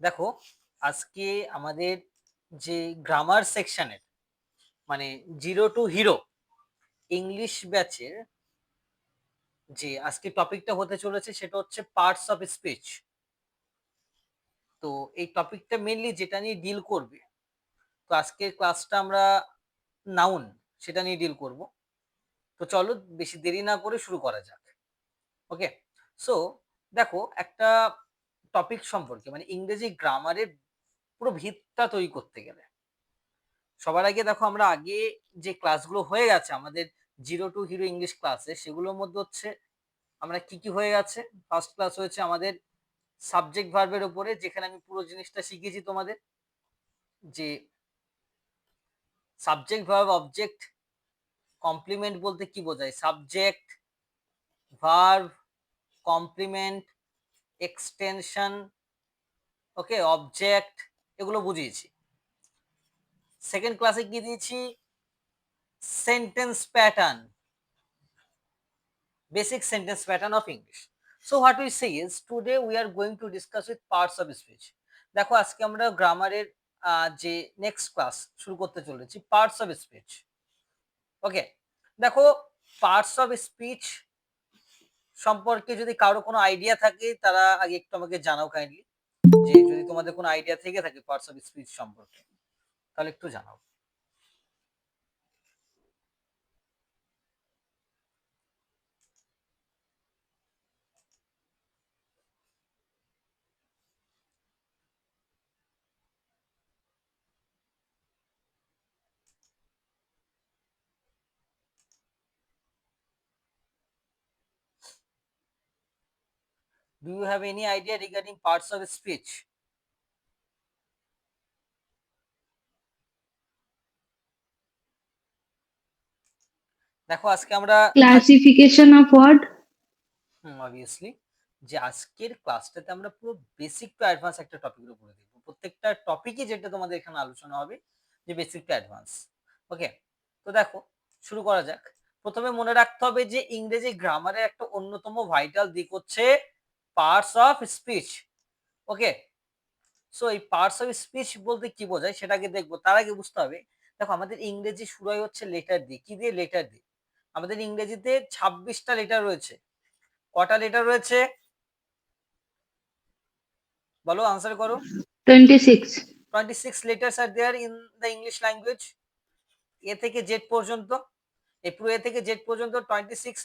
দেখো, আজকে আমাদের যে গ্রামার সেকশনের মানে 0 টু হিরো ইংলিশ ব্যাচের যে আজকে টপিকটা হতে চলেছে সেটা হচ্ছে পার্টস অফ স্পিচ। তো এই টপিকটা মেনলি যেটা নিয়ে ডিল করবে, তো আজকের ক্লাসটা আমরা নাউন সেটা নিয়ে ডিল করব। তো চলো বেশি দেরি না করে শুরু করা যাক। ওকে, সো দেখো, একটা টপিক সম্পর্কে মানে ইংরেজি গ্রামারের পুরো ভিতটা তৈরি করতে গেলে সবার আগে দেখো, আমরা আগে যে ক্লাসগুলো হয়ে গেছে আমাদের 0 টু হিরো ইংলিশ ক্লাসে, সেগুলোর মধ্যে হচ্ছে আমরা কি কি হয়ে গেছে। ফার্স্ট ক্লাস হয়েছে আমাদের সাবজেক্ট ভার্বের উপরে, যেখানে আমি পুরো জিনিসটা শিখিয়েছি তোমাদের, যে সাবজেক্ট ভার্ব অবজেক্ট কমপ্লিমেন্ট বলতে কি বোঝায়, সাবজেক্ট ভার্ব কমপ্লিমেন্ট এক্সটেনশন, ওকে, অবজেক্ট, এগুলো বুঝিয়েছি। সেকেন্ড ক্লাসে কি দিয়েছি, sentence pattern, basic sentence pattern of English. So what we say is today we are going to discuss with parts of speech. দেখো, আজকে আমরা গ্রামারের যে নেক্সট ক্লাস শুরু করতে চলেছি, পার্টস অফ স্পিচ। ওকে, দেখো, পার্টস অফ স্পিচ সম্পর্কে যদি কারো কোনো আইডিয়া থাকে তারা আগে একটু আমাকে জানাও কাইন্ডলি, যে যদি তোমাদের কোনো আইডিয়া থেকে থাকে পার্টস অফ স্পিচ সম্পর্কে, তাহলে একটু জানাও। Do you have any idea regarding parts of speech? দেখো, আজকে আমরা Classification of what? অবভিয়াসলি যে আজকের ক্লাসটাতে আমরা পুরো বেসিক টু অ্যাডভান্স একটা টপিকের উপরে দেখবো। প্রত্যেকটা টপিকই যেটা তোমাদের এখানে আলোচনা হবে, যে বেসিক টু অ্যাডভান্স। ওকে, তো দেখো শুরু করা যাক। প্রথমে মনে রাখতে হবে যে ইংরেজি গ্রামারের একটা অন্যতম ভাইটাল দিক হচ্ছে parts of speech. Okay, so এই পার্টস অফ স্পিচ বলতে কি বোঝায় সেটাকে দেখবো। তার আগে বুঝতে হবে, দেখো আমাদের ইংরেজি শুরুই হচ্ছে লেটার দিয়ে। কি দিয়ে? লেটার দিয়ে। আমাদের ইংরেজিতে 26টা লেটার রয়েছে। কটা লেটার রয়েছে বলো, আনসার করো। 26. 26 letters are there in the English language. এ থেকে জেড পর্যন্ত, এই পুরো এ থেকে জেড পর্যন্ত 26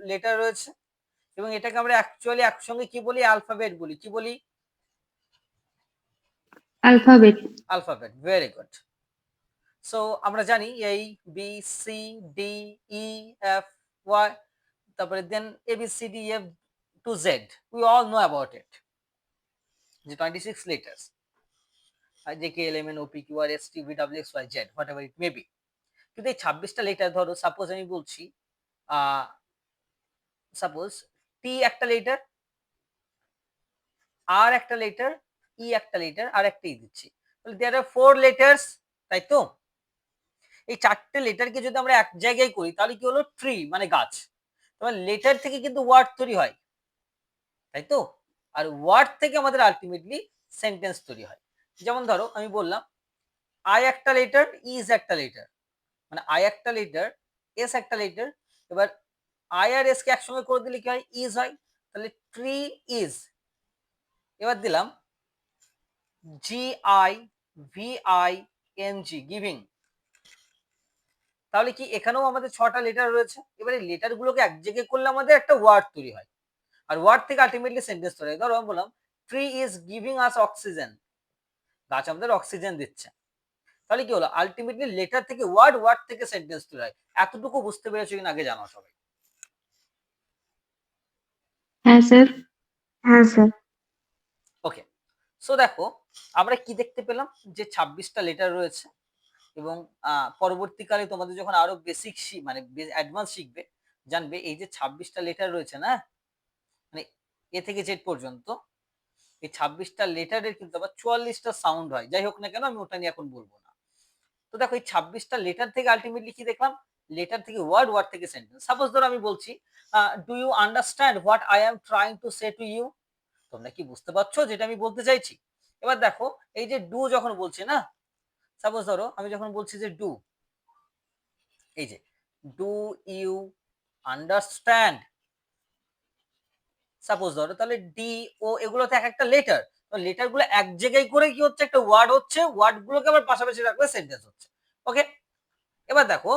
লেটার রয়েছে, এবং এটাকে আমরা অ্যাকচুয়ালি একসঙ্গে কি বলি? অ্যালফাবেট বলি। কি বলি? Alphabet. Alphabet. Very good. So আমরা জানি এই B C D E F Y, তারপরে then A B C D F to Z, we all know about it, যে 26 লেটার্স, যে K L M N O P Q R S T V W X Y Z, whatever it may be. কিন্তু এই 26টা letter, ধরো suppose আমি বলছি suppose টি একটা letter, আর একটা লেটার, ই একটা লেটার, আর একটা ই দিচ্ছি, তাহলে দেয়ার আর 4 লেটার্স, তাই তো? এই 4টে লেটারকে যদি আমরা এক জায়গায় করি তাহলে কি হলো? ট্রি মানে গাছ। তোমার লেটার থেকে কিন্তু ওয়ার্ড তৈরি হয়, তাই তো? আর ওয়ার্ড থেকে আমাদের আলটিমেটলি সেন্টেন্স তৈরি হয়। যেমন ধরো আমি বললাম আই একটা লেটার, ইজ একটা লেটার, মানে আই একটা লেটার, এস একটা লেটার। এবার আই আর এস কে একসঙ্গে করে দিলে কি হয়? ইজ হয়। তাহলে ট্রি ইজ। এবার দিলাম G I V I N G, giving. তাহলে কি এখানেও আমাদের 6টা লেটার রয়েছে। এবারে লেটার গুলোকে এক জায়গায় করলে আমাদের একটা ওয়ার্ড তৈরি হয়, আর ওয়ার্ড থেকে আলটিমেটলি সেন্টেন্স তৈরি হয়। ধরো আমি বললাম tree is giving us oxygen, গাছ আমাদের অক্সিজেন দিচ্ছে। তাহলে কি হলো? আলটিমেটলি লেটার থেকে ওয়ার্ড, ওয়ার্ড থেকে সেন্টেন্স তৈরি হয়। এতটুকু বুঝতে পেরেছো কিনা আগে জানাও সবাই। হ্যাঁ স্যার। হ্যাঁ স্যার। ওকে, সো দেখো আমরা কি দেখতে পেলাম, যে 26টা লেটার রয়েছে, এবং পরবর্তীকালে তোমাদের যখন আরো বেসিক মানে অ্যাডভান্স শিখবে, জানবে এই যে 26টা লেটার রয়েছে না, মানে এ থেকে জেড পর্যন্ত, এই 26টা লেটারের কিন্তু আবার 44টা সাউন্ড হয়। যাই হোক না কেন, আমি ওটা নিয়ে এখন বলবো না। তো দেখো এই 26টা লেটার থেকে আলটিমেটলি কি দেখলাম? লেটার থেকে ওয়ার্ড, ওয়ার্ড থেকে সেন্টেন্স। সাপোজ ধরো আমি বলছি do you understand what I am trying to say to you? তোমরা কি বুঝতে পারছো যেটা আমি বলতে চাইছি? এবার দেখো এই যে ডু যখন বলছি না, সাপোজ ধরো আমি যখন বলছি যে ডু, এই যে ডু ইউ আন্ডারস্ট্যান্ড, সাপোজ ধরো, তাহলে ডি ও এগুলো তো এক একটা লেটার, লেটার গুলো এক জায়গায় করে কি হচ্ছে, একটা ওয়ার্ড হচ্ছে, ওয়ার্ড গুলোকে আবার পাশাপাশি রাখলে সেন্টেন্স হচ্ছে। ওকে, এবার দেখো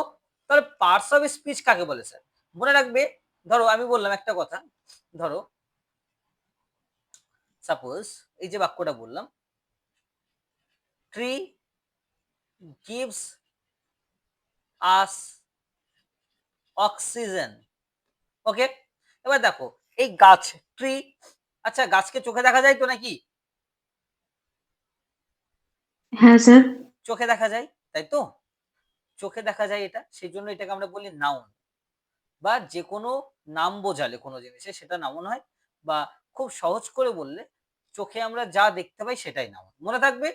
তাহলে পার্টস অফ স্পিচ কাকে বলে স্যার? মনে রাখবে, ধরো আমি বললাম একটা কথা, ধরো সাপোজ এই যে বাক্যটা বললাম, ট্রি গিভস আস অক্সিজেন। ওকে, এবার দেখো এই গাছ, ট্রি, আচ্ছা গাছকে চোখে দেখা যায় তো নাকি? হ্যাঁ স্যার। চোখে দেখা যায়, তাই তো? চোখে দেখা যায় এটা, সেই জন্য এটাকে আমরা বলি নাউন, বা যে কোনো নাম বোঝালে কোনো জিনিসে সেটা নাউন হয়, বা খুব সহজ করে বললে চোখে আমরা যা দেখতে পাই সেটাই নাউন, মনে থাকবে।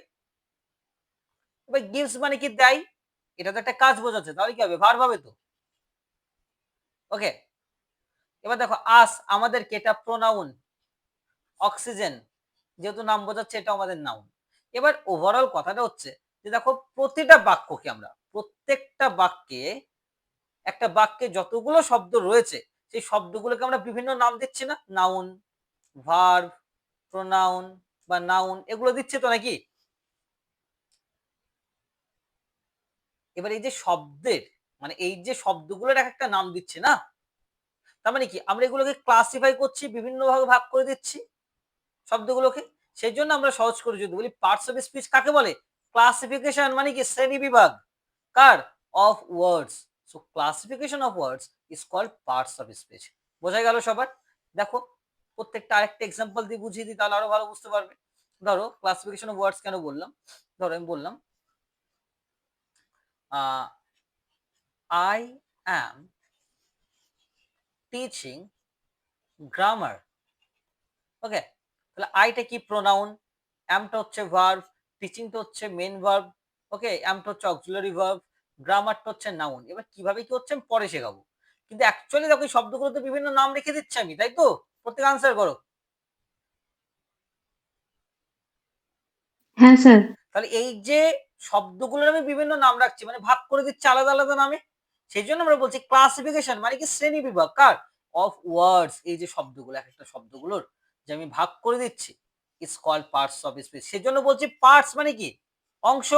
এবার গিভস মানে কি, দেয়, এটা তো একটা কাজ বোঝাচ্ছে, তাহলে কি হবে, ভার্ব হবে তো। ওকে, এবার দেখো আস আমাদেরকে, এটা প্রোনাউন, অক্সিজেন যেহেতু নাম বোঝাচ্ছে এটা আমাদের নাউন। এবার ওভারঅল কথাটা হচ্ছে যে দেখো প্রতিটা বাক্যকে আমরা, প্রত্যেকটা বাক্যে, একটা বাক্যে যতগুলো শব্দ রয়েছে সেই শব্দগুলোকে আমরা বিভিন্ন নাম দিচ্ছি না, নাউন, ভার্ব, প্রোনাউন বা নাউন, এগুলো দিচ্ছে তো নাকি? এবার এই যে শব্দের, মানে এই যে শব্দগুলোর এক একটা নাম দিচ্ছে না, তার মানে কি আমরা এগুলোকে ক্লাসিফাই করছি, বিভিন্ন ভাগে ভাগ করে দিচ্ছি শব্দগুলোকে। সেই জন্য আমরা সহজ করে যদি বলি পার্টস অফ স্পিচ কাকে বলে, ক্লাসিফিকেশন মানে কি শ্রেণী বিভাগ, কার, of words. So classification of words is called parts of speech. বোঝা গেল সবার? দেখো প্রত্যেকটা আরেকটা এক্সাম্পল দিয়ে বুঝিয়ে দিই, তাহলে আরো ভালো বুঝতে পারবে। ধরো ক্লাসিফিকেশন অফ ওয়ার্ডস কেন বললাম, ধরো আমি বললাম আই অ্যাম টিচিং গ্রামার। ওকে, তাহলে আইটা কি, প্রোনাউন, অ্যামটা হচ্ছে ভার্ব, টিচিংটা হচ্ছে মেন ভার্ব, ওকে, অ্যামটা হচ্ছে অক্সিলারি ভার্ব, গ্রামারটা হচ্ছে নাউন। এবার কিভাবে কি হচ্ছে আমি পরে শেখাবো, কিন্তু অ্যাকচুয়ালি দেখো এই শব্দগুলোতে বিভিন্ন নাম রেখে দিচ্ছি আমি, তাই তো? প্রত্যেক আনসার করো। হ্যাঁ স্যার। তাহলে এই যে শব্দগুলোর আমি বিভিন্ন নাম রাখছি, মানে ভাগ করে দিচ্ছি আলাদা আলাদা নামে, সেই জন্য আমরা বলছি ক্লাসিফিকেশন মানে কি শ্রেণী বিভাগ, কার, অফ ওয়ার্ডস, এই যে শব্দগুলো এক একটা শব্দগুলোর যে আমি ভাগ করে দিচ্ছি, it's called parts of speech. সেই জন্য বলছি পার্টস মানে কি, অংশ,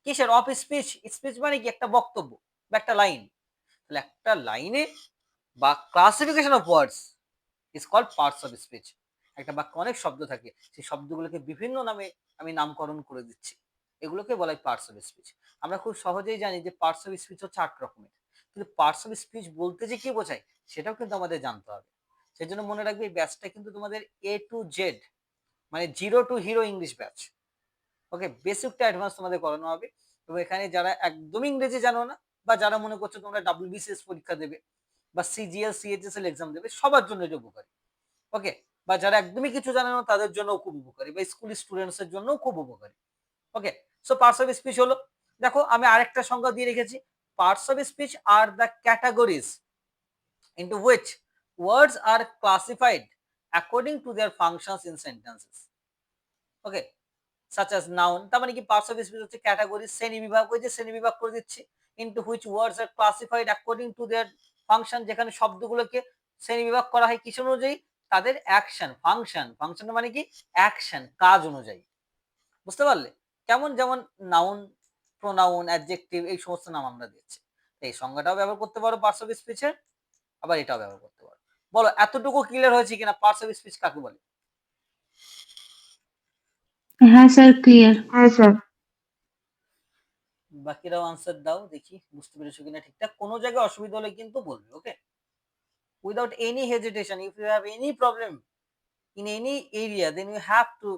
কিসের, অফ স্পিচ। স্পিচ মানে কি একটা বক্তব্য বা একটা লাইন, তাহলে একটা লাইনে বা classification of words is called parts of speech. একটা বাক্যে অনেক শব্দ থাকে, সেই শব্দগুলোকে বিভিন্ন নামে আমি নামকরণ করে দিচ্ছি, এগুলোকে বলা হয় পার্টস অফ স্পিচ। আমরা খুব সহজেই জানি যে পার্টস অফ স্পিচ হচ্ছে 8 রকমের, কিন্তু পার্টস অফ স্পিচ বলতে যে কি বোঝায় সেটাও কিন্তু আমাদের জানতে হবে। সেই জন্য মনে রাখবে এই ব্যাচটা কিন্তু তোমাদের A to Z, মানে zero to hero English batch. Okay, basic to advance তোমাদের করানো হবে। এবং এখানে যারা একদম ইংরেজি জানো না, বা যারা মনে করছো তোমরা WBCS পরীক্ষা দেবে বা CGL CHSL এক্সাম দেবে, সবার জন্য এটা উপকারী। ওকে, বা যারা একদমই কিছু জানে না তাদের জন্য খুব উপকারী, বা স্কুল স্টুডেন্টস এর জন্য খুব উপকারী। ওকে, সো পার্টস অফ স্পিচ হলো, দেখো আমি আরেকটা সংজ্ঞা দিয়ে রেখেছি, parts of speech are the categories into which words are classified according to their functions in sentences. Okay, such as noun, তার মানে কি পার্টস অফ স্পিচ হচ্ছে ক্যাটাগরি, শ্রেণী বিভাগ, ওই যে শ্রেণী বিভাগ করে দিচ্ছি, into which words are classified according to their function, যেখানে শব্দগুলোকে শ্রেণী বিভাগ করা হয় কিস অনুযায়ী, তাদের অ্যাকশন, ফাংশন, ফাংশন মানে কি অ্যাকশন, কাজ অনুযায়ী। বুঝতে পারলে কেমন, যেমন নাউন, প্রোনাউন, অ্যাডজেক্টিভ, এই সমস্ত নাম আমরা দিচ্ছি। এই সংজ্ঞাটাও ব্যবহার করতে পারো পার্টস অফ স্পিচের, আবার এটাও ব্যবহার করতে পারো। বলো এতটুকু ক্লিয়ার হয়েছে কিনা পার্টস অফ স্পিচ কাকে বলে? হ্যাঁ স্যার, ক্লিয়ার। হ্যাঁ স্যার। বাকিরাও আনসার দাও, দেখি বুঝতে পেরেছো কিনা ঠিকঠাক। কোনো জায়গায় অসুবিধা হলে কিন্তু বলবে, okay, without any hesitation. If you have any problem in any area then you have to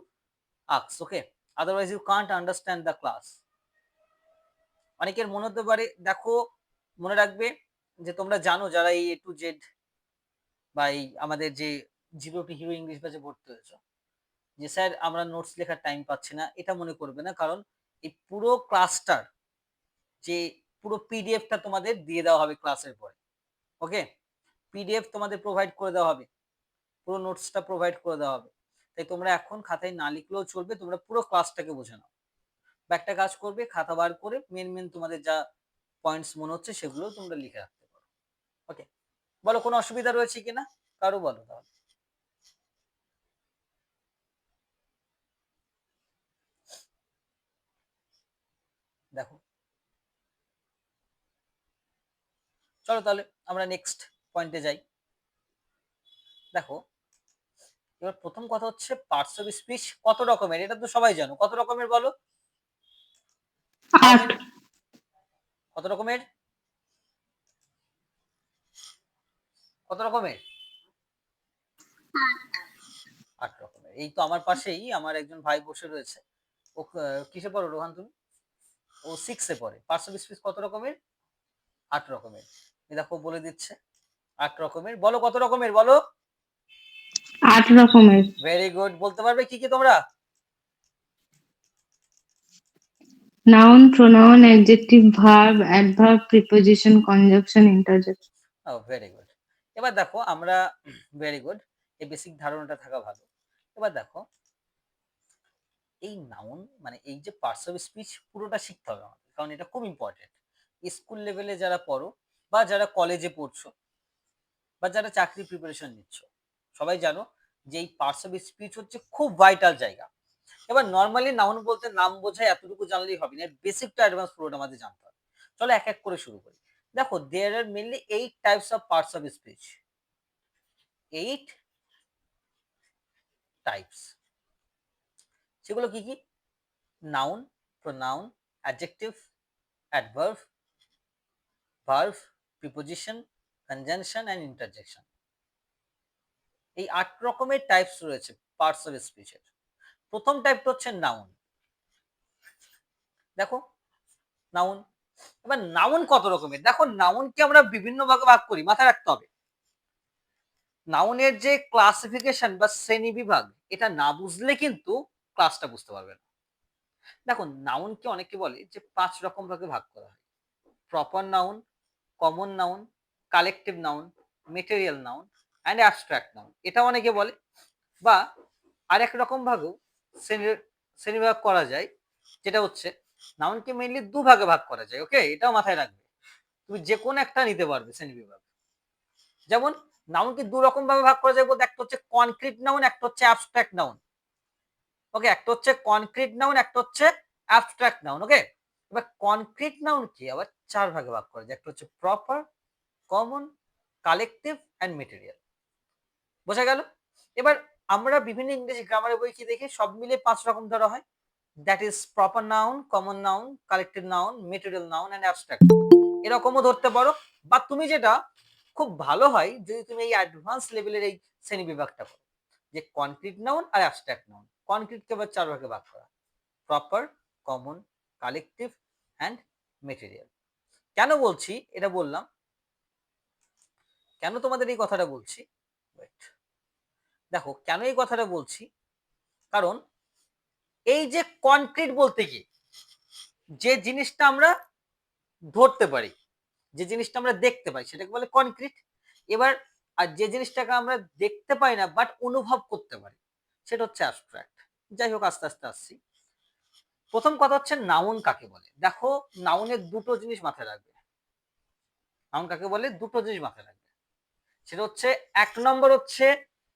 ask, okay, otherwise you can't understand the class. অনেকের মনে হতে পারে, দেখো মনে রাখবে যে তোমরা জানো যারা এই A to Z বা এই আমাদের যে জিরো টু হিরো ইংলিশ ব্যাচে ভর্তি হয়েছে, যে স্যার আমরা নোটস লেখার টাইম পাচ্ছি না, এটা মনে করবে না, কারণ এই পুরো ক্লাসটার যে পুরো পিডিএফটা তোমাদের দিয়ে দেওয়া হবে ক্লাসের পরে। ওকে, পিডিএফ তোমাদের প্রোভাইড করে দেওয়া হবে, পুরো নোটসটা প্রোভাইড করে দেওয়া হবে। তাই তোমরা এখন খাতায় না লিখলেও চলবে, তোমরা পুরো ক্লাসটাকে বুঝে নাও। বা একটা কাজ করবে, খাতা বার করে মেন তোমাদের যা পয়েন্টস মনে হচ্ছে সেগুলো তোমরা লিখে রাখতে পারো। ওকে, বলো কোনো অসুবিধা রয়েছে কিনা, কারো বলো তাহলে। দেখো, চলো তাহলে আমরা নেক্সট পয়েন্টে যাই। দেখো, এবার প্রথম কথা হচ্ছে পার্টস অফ স্পিচ কত রকমের, এটা তো সবাই জানো। কত রকমের বলো? How 8 many? কত রকমের? কত রকমের? 8 রকমের। এই তো আমার পাশেই আমার একজন ভাই বসে রয়েছে। ও কিসে পড়ো রোহান তুমি? ও 6 এ পড়ে। পার্টস অফ স্পিচ কত রকমের? 8 রকমের। এই দেখো বলে দিচ্ছে 8 রকমের। বলো কত রকমের বলো? 8 রকমের। Very good. বলতে পারবে কি কি তোমরা? Noun, pronoun, adjective, verb, adverb, preposition, conjunction, interjection. Oh very good. এবার দেখো আমরা, ভেরি গুড, এই বেসিক ধারণাটা থাকা ভালো। এবার দেখো, এই নাউন মানে এই যে পার্টস অফ স্পিচ পুরোটা শিখতে হবে আমাদের, কারণ এটা খুব ইম্পর্টেন্ট। স্কুল লেভেলে যারা পড়ো বা যারা কলেজে পড়ছো বা যারা চাকরি প্রিপারেশন নিচ্ছ, সবাই জানো যে এই পার্টস অফ স্পিচ হচ্ছে খুব ভাইটাল জায়গা। এবার নর্মালি নাউন বলতে নাম বোঝায় এতটুকু জানলেই হবে না, বেসিক টু অ্যাডভান্স পুরোটা আমাদের জানতে হবে। চলো এক এক করে শুরু করি। দেখো, there are mainly 8 types of parts of speech. 8 types. সেগুলো কি কি? Noun, pronoun, adjective, adverb, verb, preposition, conjunction and interjection. এই 8 রকমের টাইপস রয়েছে পার্টস অফ স্পিচের। প্রথম টাইপটা হচ্ছে নাউন। দেখো, নাউন। এবার নাউন কত রকমের? দেখো, নাউনকে আমরা বিভিন্ন ভাগে ভাগ করি, মাথায় রাখতে হবে। নাউনের যে ক্লাসিফিকেশন বা শ্রেণী বিভাগ, এটা না বুঝলে কিন্তু ক্লাসটা বুঝতে পারবে না। দেখো, নাউনকে অনেকে বলে যে 5 রকম ভাগে ভাগ করা হয়: proper noun, common noun, collective noun, material noun and abstract noun, এটা অনেকে বলে। বা আরেক রকম ভাগেও শ্রেণীবিভাগ করা যায়, যেটা হচ্ছে নাউনকে মেইনলি 2 ভাগে ভাগ করা যায়। ওকে, এটাও মাথায় রাখবে, তুমি যে কোনো একটা নিতে পারবে শ্রেণীবিভাগ। যেমন নাউনকে 2 রকম ভাবে ভাগ করা যায় বলতে, একটা হচ্ছে কনক্রিট নাউন, একটা হচ্ছে অ্যাবস্ট্রাক্ট নাউন। ওকে, একটা হচ্ছে কনক্রিট নাউন, একটা হচ্ছে অ্যাবস্ট্রাক্ট নাউন। ওকে, এবার কনক্রিট নাউন কি আবার 4 ভাগে ভাগ করা যায়, একটা হচ্ছে proper, common, collective and material. বোঝা গেল? এবার আমরা বিভিন্ন ইংরেজি গ্রামারের বই কি দেখি, সব মিলে 5 রকম ধরা হয়। That is proper noun, common noun, collective noun, material noun and abstract. এরকমও ধরতে পারো, বা তুমি যেটা খুব ভালো হয় যদি তুমি এই অ্যাডভান্স লেভেলের এই শ্রেণী বিভাগটা করো, যে কনক্রিট নাউন আর অ্যাবস্ট্রাক্ট নাউন। কনক্রিটকে আবার 4 ভাগে ভাগ করা: proper, common, collective and material. কেন বলছি এটা বললাম, কেন তোমাদের এই কথাটা বলছি, ওয়েট, দেখো কেন এই কথাটা বলছি, কারণ এই যে কনক্রিট বলতে কি, যে জিনিসটা আমরা ধরতে পারি, যে জিনিসটা আমরা দেখতে পাই সেটাকে বলে কনক্রিট। এবার আর যে জিনিসটাকে আমরা দেখতে পাই না বাট অনুভব করতে পারি, সেটা হচ্ছে অ্যাবস্ট্রাক্ট। যাই হোক, আস্তে আস্তে আসছি। প্রথম কথা হচ্ছে নাউন কাকে বলে। দেখো, নাউনের দুটো জিনিস মাথায় রাখবে। নাউন কাকে বলে, দুটো জিনিস মাথায় রাখবে। সেটা হচ্ছে, এক নম্বর হচ্ছে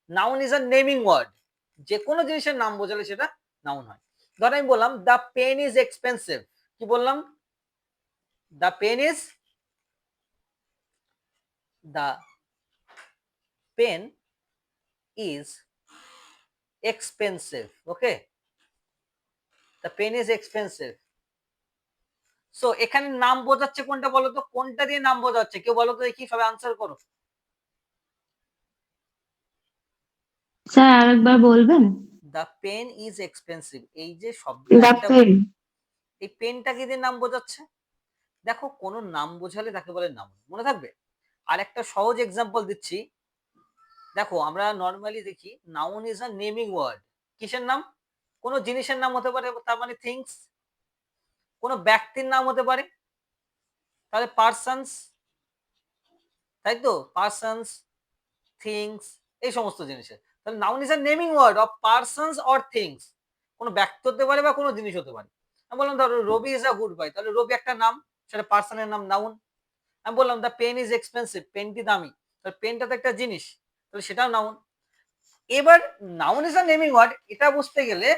noun is a naming word. যে কোনো জিনিসের নাম বোঝালে সেটা নাউন হয়। ধর আমি বললাম দ্য পেন ইজ এক্সপেন্সিভ। কি বললাম? The pen is, the pen is expensive. Okay, the pen is expensive. So এখানে নাম বোঝাচ্ছে কোনটা বলো তো, কোনটা দিয়ে নাম বোঝাচ্ছে কেউ বলো তো দেখি, সবাই আনসার করো। স্যার আরেকবার বলবেন? দ্য পেন ইজ এক্সপেন্সিভ, এই যে শব্দ দ্য একটা, পেন। এই পেনটাকে দিয়ে নাম বোঝাচ্ছে। দেখো, কোন নাম বোঝালে তাকে বলে নাম, মনে থাকবে। আর একটা সহজ এক্সাম্পল দিচ্ছি। দেখো, আমরা নর্মালি দেখি noun is a naming word. কিসের নাম? কোন জিনিসের নাম হতে পারে, তার মানে থিংস। কোন ব্যক্তির নাম হতে পারে, তাহলে পার্সনস, তাই তো, পার্সনস, থিংস, এই সমস্ত জিনিসের। তাহলে noun is a naming word of persons or things, কোনো ব্যক্তি হতে পারে বা কোনো জিনিস হতে পারে। আমি বললাম ধরো রবি ইজ আ গুড বয়, তাহলে রবি একটা নাম, সেটা পার্সনের নাম, নাউন। আমি বললাম দ্য পেন ইজ এক্সপেন্সিভ, পেনটি দামি, তাহলে পেনটা তো একটা জিনিস, তাহলে সেটাও নাউন। এবার noun is a naming word, এটা বুঝতে গেলে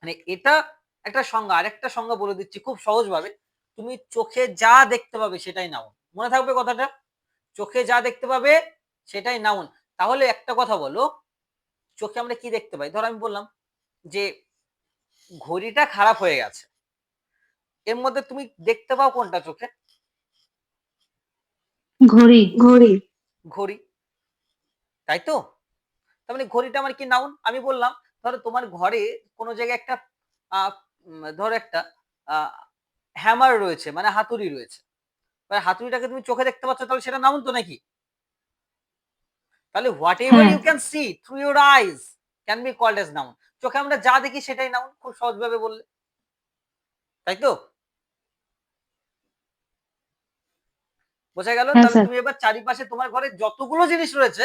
মানে এটা একটা সংজ্ঞা, আরেকটা সংজ্ঞা বলে দিচ্ছি খুব সহজ ভাবে। তুমি চোখে যা দেখতে পাবে সেটাই নাউন, মনে থাকবে কথাটা, চোখে যা দেখতে পাবে সেটাই নাউন। তাহলে একটা কথা বলো, চোখে আমরা কি দেখতে পাই? ধর আমি বললাম যে ঘড়িটা খারাপ হয়ে গেছে, এর মধ্যে তুমি দেখতে পাও কোনটা চোখে? ঘড়ি। ঘড়ি। ঘড়ি, তাই তো? তার মানে ঘড়িটা আমার কি নাউন? আমি বললাম ধরো তোমার ঘরে কোনো জায়গায় একটা ধরো একটা হ্যামার রয়েছে, মানে হাতুড়ি রয়েছে, হাতুড়িটাকে তুমি চোখে দেখতে পাচ্ছ, তাহলে সেটা নাউন তো নাকি? তাহলে হোয়াট এভার হ্যাঁ। You can see through your eyes can be called as noun. চোখে আমরা যা দেখি সেটাই নাউন, খুব সহজভাবে বললে, তাই তো? বোঝা গেল? হ্যাঁ তাহলে স্যার। তুমি এবার চারিপাশে তোমার ঘরে যতগুলো জিনিস রয়েছে,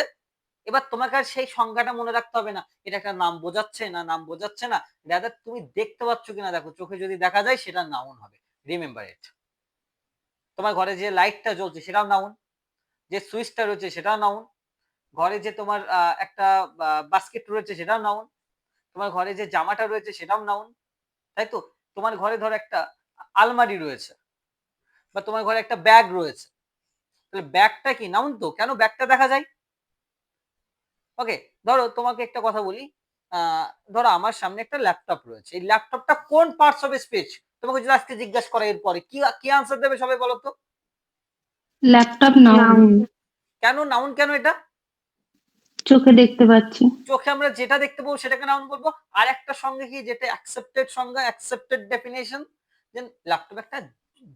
এবার তোমাকে আর সেই সংজ্ঞাটা মনে রাখতে হবে না, এটা একটা নাম বোঝাচ্ছে না নাম বোঝাচ্ছে না, রাদার তুমি দেখতে পাচ্ছ কিনা দেখো, চোখে যদি দেখা যায় সেটা নাউন হবে, রিমেম্বার ইট। তোমার ঘরে যে লাইটটা জ্বলছে সেটাও নাউন, যে সুইচটা রয়েছে সেটাও নাউন, ঘরে যে তোমার একটা বাস্কেট রয়েছে সেটাও নাউন, তোমার ঘরে যে জামাটা রয়েছে সেটাও নাউন, তাই তো? তোমার ঘরে ধরো একটা আলমারি রয়েছে, বা তোমার ঘরে একটা ব্যাগ রয়েছে, তাহলে ব্যাগটা কি নাউন তো? কেন? ব্যাগটা দেখা যায়। ওকে, ধরো তোমাকে একটা কথা বলি, ধরো আমার সামনে একটা ল্যাপটপ রয়েছে, এই ল্যাপটপটা কোন পার্টস অফ স্পিচ? তোমাকে যদি আজকে জিজ্ঞাসা করে এরপরে কি কি আনসার দেবে সবাই বলো তো? Laptop noun. কেন নাউন? কেন এটা? চোখে দেখতে পাচ্ছি। চোখে আমরা যেটা দেখতে পাবো সেটাকে নাউন বলবো। আর একটা সঙ্গে কি, যেটা অ্যাকসেপ্টেড সংজ্ঞা, অ্যাকসেপ্টেড ডেফিনেশন, যে ল্যাপটপ একটা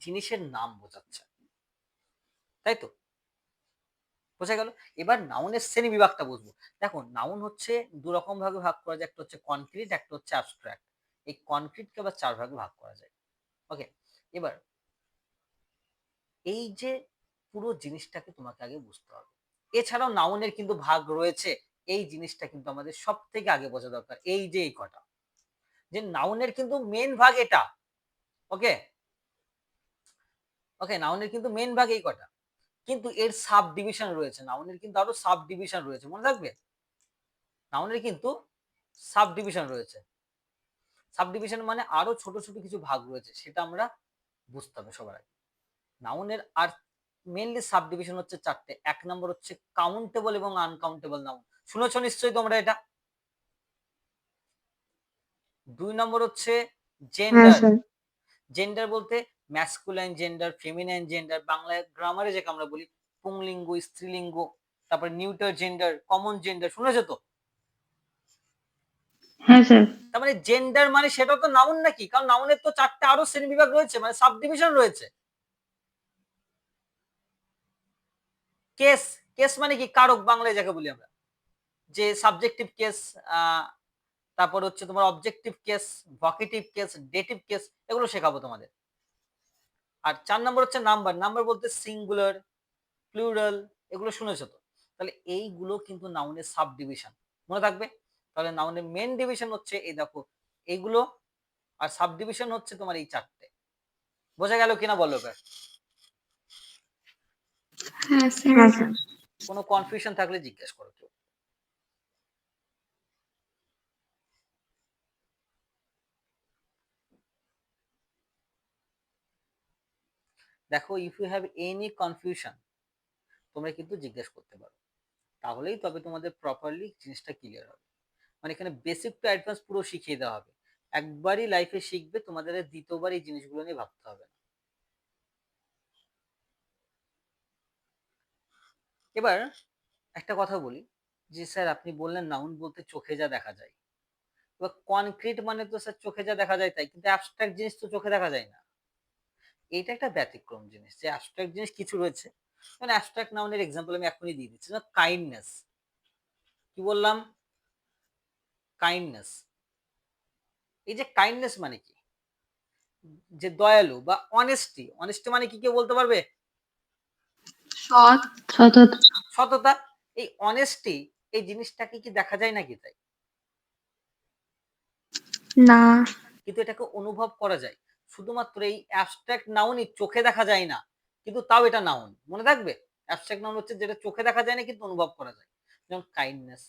জিনিসের নাম বোঝাচ্ছে, তাই তো? বোঝা গেল? এবার নাউনের শ্রেণী বিভাগটা বুঝবো। দেখো নাউন হচ্ছে দু রকম ভাগে ভাগ করা যায়, একটা হচ্ছে কনক্রিট, একটা হচ্ছে অ্যাবস্ট্রাক্ট। এই কনক্রিটকে আবার চার ভাগে ভাগ করা যায়। ওকে, এবার এই যে পুরো জিনিসটাকে তোমাকে আগে বুঝতে হবে। এছাড়াও নাউনের কিন্তু ভাগ রয়েছে, এই জিনিসটা কিন্তু আমাদের সব থেকে আগে বোঝা দরকার। এই যে এই কটা, যে নাউনের কিন্তু মেন ভাগ এটা। ওকে, ওকে, নাউনের কিন্তু মেন ভাগ এই কটা, কিন্তু এর সাব ডিভিশন রয়েছে, নাউনের কিন্তু আরো সাব ডিভিশন রয়েছে, মনে থাকবে? নাউনের কিন্তু সাব ডিভিশন রয়েছে, সাব ডিভিশন মানে আরো ছোট ছোট কিছু ভাগ রয়েছে, সেটা আমরা বুঝতে হবে সবার আগে। নাউনের আর মেনলি সাব ডিভিশন হচ্ছে চারটে। এক নম্বর হচ্ছে কাউন্টেবল এবং আনকাউন্টেবল নাউন, শুনেছো নিশ্চয়ই তোমরা এটা। দুই নম্বর হচ্ছে হ্যাঁ জেন্ডার, স্যার। জেন্ডার বলতে ম্যাসকুলাইন জেন্ডার, ফেমিনাইন জেন্ডার, বাংলায় গ্রামারে যেটা আমরা বলি পুংলিঙ্গ, স্ত্রীলিঙ্গ, তারপরে নিউটার জেন্ডার, কমন জেন্ডার, শুনেছো তো? হ্যাঁ স্যার। তার মানে জেন্ডার মানে সেটা তো নাউন নাকি? কারণ নাউনের তো চারটে আরো শ্রেণী বিভাগ রয়েছে, মানে সাব ডিভিশন রয়েছে। কেস, কেস মানে কি? কারক, বাংলায় যাকে বলি আমরা, যে সাবজেক্টিভ কেস, তারপর হচ্ছে তোমার objective case, vocative case, dative case, এগুলো শেখাবো তোমাদের। আর চার নম্বর হচ্ছে নাম্বার, নাম্বার বলতে সিঙ্গুলার, প্লুরাল, এগুলো শুনেছো তো? তাহলে এইগুলো কিন্তু নাউনের সাব ডিভিশন, মনে থাকবে। তাহলে নাউনের মেন ডিভিশন হচ্ছে এই দেখো এইগুলো, আর সাব ডিভিশন হচ্ছে তোমার এই চারটে। বোঝা গেল কিনা বলো এবার? হ্যাঁ স্যার। কোনো কনফিউশন থাকলে জিজ্ঞেস করো কেউ। দেখো if you have any confusion তোমরা কিন্তু জিজ্ঞেস করতে পারো, তাহলেই তবে তোমাদের প্রপারলি জিনিসটা ক্লিয়ার হবে। মানে এখানে বেসিক টু অ্যাডভান্স পুরো শিখিয়ে দেওয়া হবে, একবারই লাইফে শিখবে, তোমাদের আর দ্বিতীয়বার এই জিনিসগুলো নিয়ে ভাবতে হবে না। এবার একটা কথা বলি, যে স্যার আপনি বললেন নাউন বলতে চোখে যা দেখা যায়, এবার কনক্রিট মানে তো স্যার চোখে যা দেখা যায় তাই, কিন্তু অ্যাবস্ট্রাক্ট জিনিস তো চোখে দেখা যায় না। এইটা একটা ব্যতিক্রম জিনিস, যে অ্যাবস্ট্রাক্ট জিনিস কিছু রয়েছে, মানে অ্যাবস্ট্রাক্ট নাউনের এক্সাম্পল আমি এখনই দিয়ে দিচ্ছি, না কাইন্ডনেস, কি বললাম? কাইন্ডনেস। এই যে কাইন্ডনেস মানে কি? যে দয়ালু, বা অনেস্টি, অনেস্টি মানে কি কেউ বলতে পারবে? সৎ। সততা। সততা। এই অনেস্টি এই জিনিসটাকে কি দেখা যায় নাকি তাই? না। কিন্তু এটাকে অনুভব করা যায়। শুধুমাত্র এই অ্যাবস্ট্রাক্ট নাউনই চোখে দেখা যায় না, কিন্তু তাও এটা নাউন। মনে থাকবে? অ্যাবস্ট্রাক্ট নাউন হচ্ছে যেটা চোখে দেখা যায় না কিন্তু অনুভব করা যায়। যেমন কাইন্ডনেস,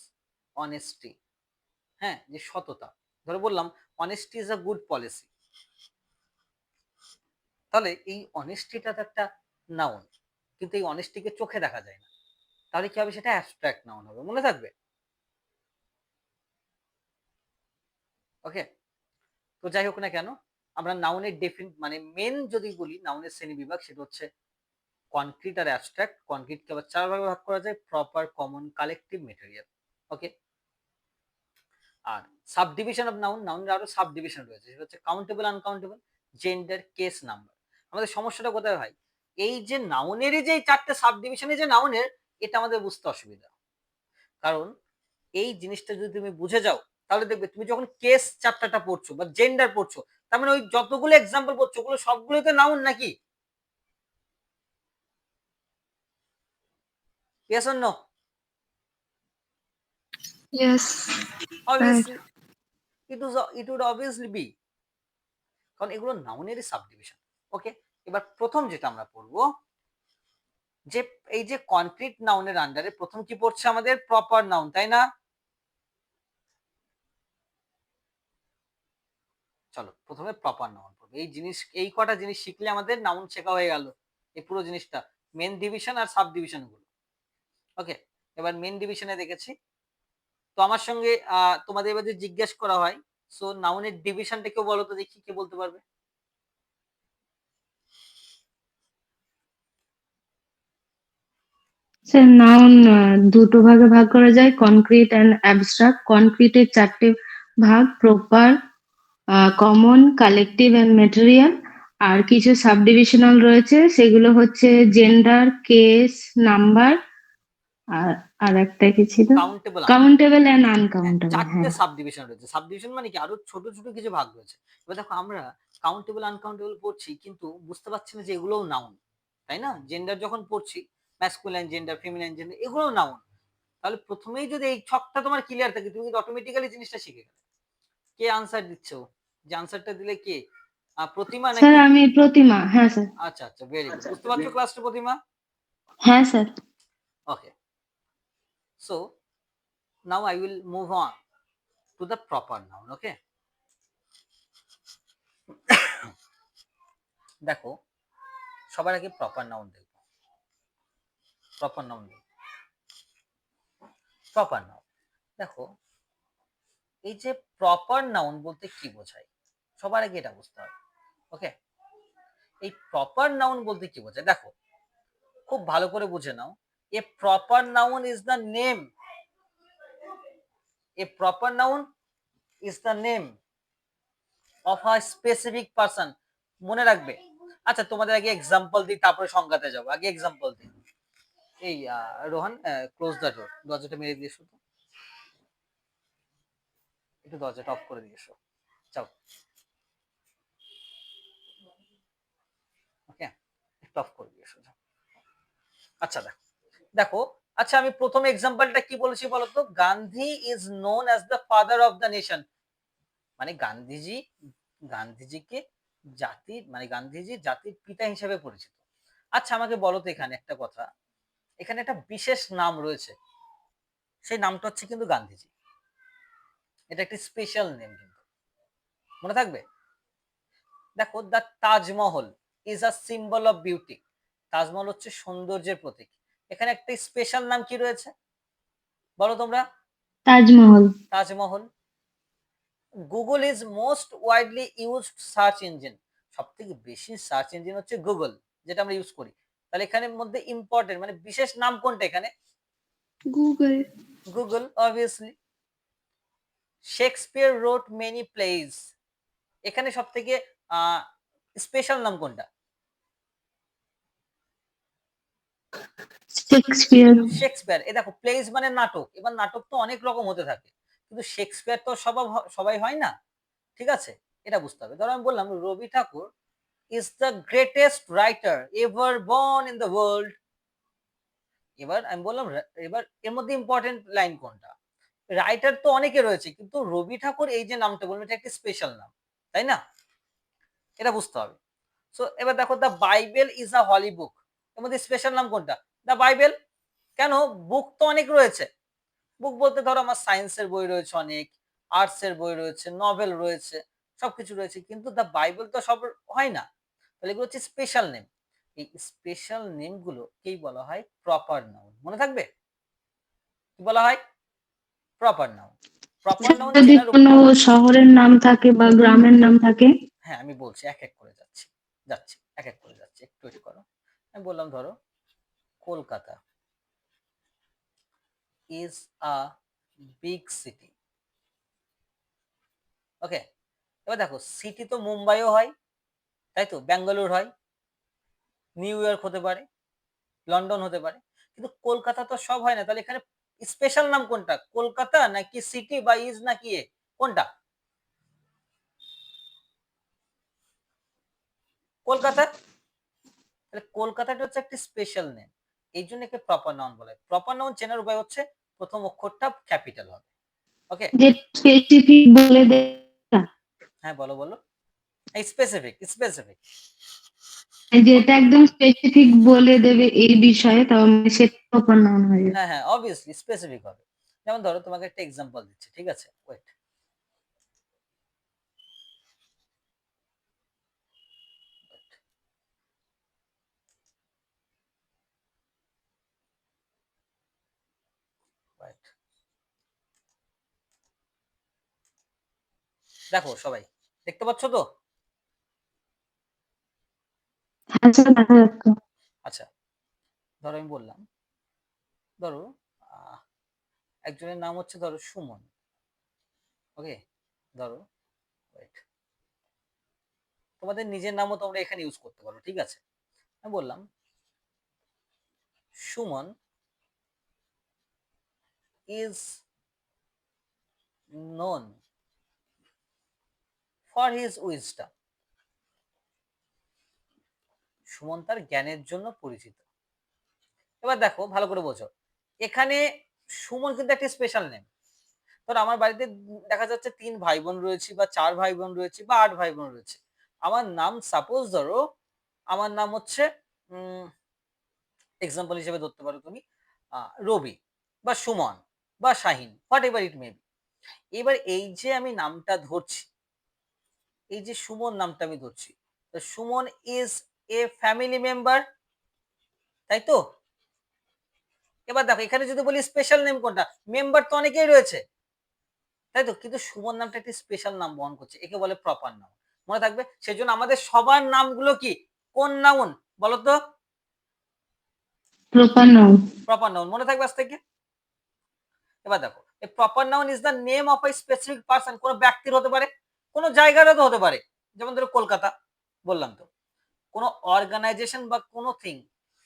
অনেস্টি, হ্যাঁ? যে সততা। ধরো বললাম honesty is a good policy. তাহলে এই অনেস্টিটা তো একটা নাউন। কিন্তু এই অনেস্টিকে চোখে দেখা যায় না। তাহলে কি হবে? সেটা অ্যাবস্ট্রাক্ট নাউন হবে। মনে থাকবে? ওকে? তো যাই হোক না কেন, আমরা নাউনের মানে মেন যদি বলি নাউনের শ্রেণীবিভাগ সেটা হচ্ছে কনক্রিট আর অ্যাবস্ট্রাক্ট। কনক্রিটকে আবার ৪ ভাগে ভাগ করা যায়: proper, common, collective, material. Okay? আর সাবডিভিশন অফ নাউন, নাউনের আরো সাবডিভিশন রয়েছে। সেটা হচ্ছে countable, uncountable, gender, case, number. আমাদের সমস্যাটা কোথায় হয়? এই যে নাউনেরই যে ৪ সাবডিভিশনে যে নাউনের, এটা আমাদের বুঝতে অসুবিধা। কারণ এই জিনিসটা যদি তুমি বুঝে যাও তাহলে দেখবে তুমি যখন কেস চ্যাপ্টারটা পড়ছো বা জেন্ডার পড়ছো, তার মানে ওই যতগুলো এক্সাম্পল পড়ছো ওগুলো সবগুলোতে নাউন নাকি? Yes or no? Yes, right. Obviously it would obviously be, কারণ এগুলো নাউনেরই সাবডিভিশন। ওকে, এবার প্রথম যেটা আমরা পড়বো যে এই যে কনক্রিট নাউনের আন্ডারে প্রথম কি পড়ছে আমাদের? প্রপার নাউন, তাই না? চলো প্রথমে প্রপার নাউন পড়বো। এই কটা জিনিস শিখলে আমাদের নাউন শেখা হয়ে গেল। এই পুরো জিনিসটা মেন ডিভিশন আর সাব ডিভিশন গুলো। ওকে, এবার মেন ডিভিশনে দেখেছি। তো আমার সঙ্গে তোমাদের এবার যদি জিজ্ঞেস করা হয়, সো নাউনের ডিভিশনটা কেউ বলো তো দেখি, কে বলতে পারবে? স্যার নাউন দুটো ভাগে ভাগ করা যায়, কনক্রিট অ্যান্ড অ্যাবস্ট্রাক্ট। কনক্রিটের 4টে ভাগ: proper, common, collective and material. আর কিছু সাবডিভিশনাল রয়েছে, সেগুলো হচ্ছে জেন্ডার, কেস, নাম্বার, আর আর একটা কি ছিল, কাউন্টেবল। কাউন্টেবল অ্যান্ড হ্যাঁ, আনকাউন্টেবল। 4টে হ্যাঁ সাবডিভিশন রয়েছে। সাবডিভিশন মানে কি আরো ছোট ছোট কিছু ভাগ রয়েছে। এবার দেখো আমরা কাউন্টেবল আনকাউন্টেবল পড়ছি কিন্তু বুঝতে পারছি না যে এগুলোও নাউন, তাই না? জেন্ডার যখন পড়ছি, ম্যাসকুলাইন জেন্ডার, ফেমিনাইন জেন্ডার, এগুলোও নাউন। তাহলে প্রথমেই যদি এই ছকটা তোমার ক্লিয়ার থাকে তুমি কিন্তু অটোমেটিক্যালি জিনিসটা শিখে গেলে। কে আনসার দিচ্ছ? যে আনসারটা দিলে কে? প্রতিমা স্যার, নাকি? আমি প্রতিমা। হ্যাঁ স্যার। আচ্ছা আচ্ছা, ভেরি গুড। বুঝতে পারছো ক্লাসটা প্রতিমা? হ্যাঁ sir. Okay, so now I will move on to the proper noun. Okay, দেখো সবার আগে প্রপার নাউন দেখবো। প্রপার নাউন দেখবো। প্রপার নাউন দেখো, এই যে প্রপার নাউন বলতে কি বোঝায় সবার আগে এটা বুঝতে হবে। ওকে, এই প্রপার নাউন বলতে কি বোঝায় দেখো খুব ভালো করে বুঝে নাও। A proper noun is the name, a proper noun is the name of a specific person. মনে রাখবে। আচ্ছা তোমাদের আগে এক্সাম্পল দিই তারপরে সংজ্ঞাতে যাবো। আগে এক্সাম্পল দিই। এই রোহান, ক্লোজ দ্য ডোর, দরজাটা মেরে দিয়ে এসো তো। একটু দরজাটা অফ করে দিয়ে এসো, যাও। ওকে, একটু অফ করে দিয়ে এসো, যাও। আচ্ছা দেখো, দেখো, আচ্ছা আমি প্রথম এক্সাম্পলটা কি বলেছি বলতো? Gandhi is known as the father of the nation. মানে গান্ধীজিকে গান্ধীজি জাতির পিতা হিসেবে পরিচিত। আচ্ছা আমাকে বলো তো এখানে একটা কথা, এখানে একটা বিশেষ নাম রয়েছে, সেই নামটা হচ্ছে কিন্তু গান্ধীজি। এটা একটি স্পেশাল নেম কিন্তু, মনে থাকবে। দেখো the Taj Mahal is a symbol of beauty. Taj Mahal হচ্ছে সৌন্দর্যের প্রতীক। এখানে একটা স্পেশাল নাম কি রয়েছে বলো তোমরা? Taj Mahal. Taj Mahal. Google is most widely used search engine. সব থেকে বেশি সার্চ ইঞ্জিন হচ্ছে গুগল, যেটা আমরা ইউজ করি। তাহলে এখানের মধ্যে ইম্পর্টেন্ট মানে বিশেষ নাম কোনটা এখানে? Google. Google, obviously. Shakespeare wrote many plays. এখানে সব থেকে স্পেশাল নাম কোনটা? শেক্সপিয়ার। শেক্সপিয়ার। এ দেখো প্লেজ মানে নাটক। এবার নাটক তো অনেক রকম হতে থাকে, কিন্তু শেক্সপিয়ার তো সবাই হয় না। ঠিক আছে, এটা বুঝতে হবে। ধরো আমি বললাম Rabi Thakur is the greatest writer ever born in the world. এবার আমি বললাম এবার এর মধ্যে ইম্পর্টেন্ট লাইন কোনটা? রাইটার তো অনেকে রয়েছে, কিন্তু রবি ঠাকুর এই যে নামটা বলবো এটা একটা স্পেশাল নাম, তাই না? এটা বুঝতে হবে। সো এবার দেখো, দ্য বাইবেল ইজ আ হলি বুক, এর মধ্যে স্পেশাল নাম কোনটা? The Bible. কেন? বুক তো অনেক রয়েছে। বুক বলতে ধরো আমার সায়েন্সের বই রয়েছে অনেক, আর্টস এর বই রয়েছে, নভেল রয়েছে, সবকিছু রয়েছে, কিন্তু দ্য বাইবেল তো সব হয় না। তাহলে এগুলো হচ্ছে স্পেশাল নেম। এই স্পেশাল নেম গুলোকেই বলা হয় প্রপার নাউন। মনে থাকবে কি বলা হয়? Proper noun. প্রপার নাউন যদি চেনার কোনো শহরের নাম থাকে বা গ্রামের নাম থাকে? হ্যাঁ আমি বলছি, এক এক করে যাচ্ছি এক এক করে যাচ্ছি, একটু ওয়েট করো। আমি বললাম ধরো Kolkata is a big city. Okay, এবার দেখো সিটি তো মুম্বাইও হয়, তাই তো, ব্যাঙ্গালোর হয়, নিউ ইয়র্ক হতে পারে, লন্ডন হতে পারে, কিন্তু কলকাতা তো সব হয় না। তাহলে এখানে স্পেশাল নাম কোনটা? কলকাতা নাকি সিটি বা ইজ নাকি এ, কোনটা? কলকাতা। তাহলে কলকাতাটা হচ্ছে একটা স্পেশাল নেম, এই জন্য একে প্রপার নাউন বলে। প্রপার নাউন চেনার উপায় হচ্ছে প্রথম অক্ষরটা ক্যাপিটাল হবে। ওকে, যে স্পেসিফিক বলে দেয়? হ্যাঁ বলো বলো। Specific specific. যেটা একদম স্পেসিফিক বলে দেবে এই বিষয়ে, তার মানে সেটা প্রপার নাউন হয়ে যাবে। হ্যাঁ হ্যাঁ অবভিয়াসলি স্পেসিফিক হবে। যেমন ধরো তোমাকে একটা এক্সাম্পল দিচ্ছি, ঠিক আছে, ওয়েট। ওয়েট, দেখো সবাই দেখতে পাচ্ছ তো? হ্যাঁ স্যার, দেখা যাচ্ছে। আচ্ছা, ধরো আমি বললাম, ধরো আহ, একজনের নাম হচ্ছে ধরো সুমন। ওকে, ধরো ওয়েট, তোমাদের নিজের নামও তোমরা এখানে ইউজ করতে পারো, ঠিক আছে। আমি বললাম Suman is known for his wisdom. Suman তার জ্ঞানের জন্য পরিচিত। এবার দেখো ভালো করে বোঝো, এখানে সুমন কিন্তু একটা স্পেশাল নেম। ধর আমার বাড়িতে দেখা যাচ্ছে 3 ভাই বোন রয়েছে, বা 4 ভাই বোন রয়েছে, বা 8 ভাই বোন রয়েছে। আমার নাম সাপোজ ধরো, আমার নাম হচ্ছে এক্সাম্পল হিসেবে ধরতে পারো তুমি রবি, বা সুমন, বা Shahin, whatever it may be. এবার এই যে আমি নামটা ধরছি, এই যে সুমন নামটা আমি ধরছি, তো Suman is a family member, তাই তো? এবার দেখো এখানে যদি বলি স্পেশাল নেম কোনটা, মেম্বার তো অনেকেই রয়েছে, তাই তো, কিন্তু সুমন নামটা একটি স্পেশাল নাম বহন করছে, একে বলে প্রপার নাউন। মনে থাকবে, সেজন্য আমাদের সবার নামগুলো কি, কোন নাউন বলতো? Proper noun. প্রপার নাউন, মনে থাকবে আজ থেকে। এবার দেখো, এ proper noun is the name of a specific person, কোনো ব্যক্তির হতে পারে, কোনো জায়গারও তো হতে পারে। যেমন ধরো কলকাতা বললাম তো, কোনো অর্গানাইজেশন বা কোনো থিং,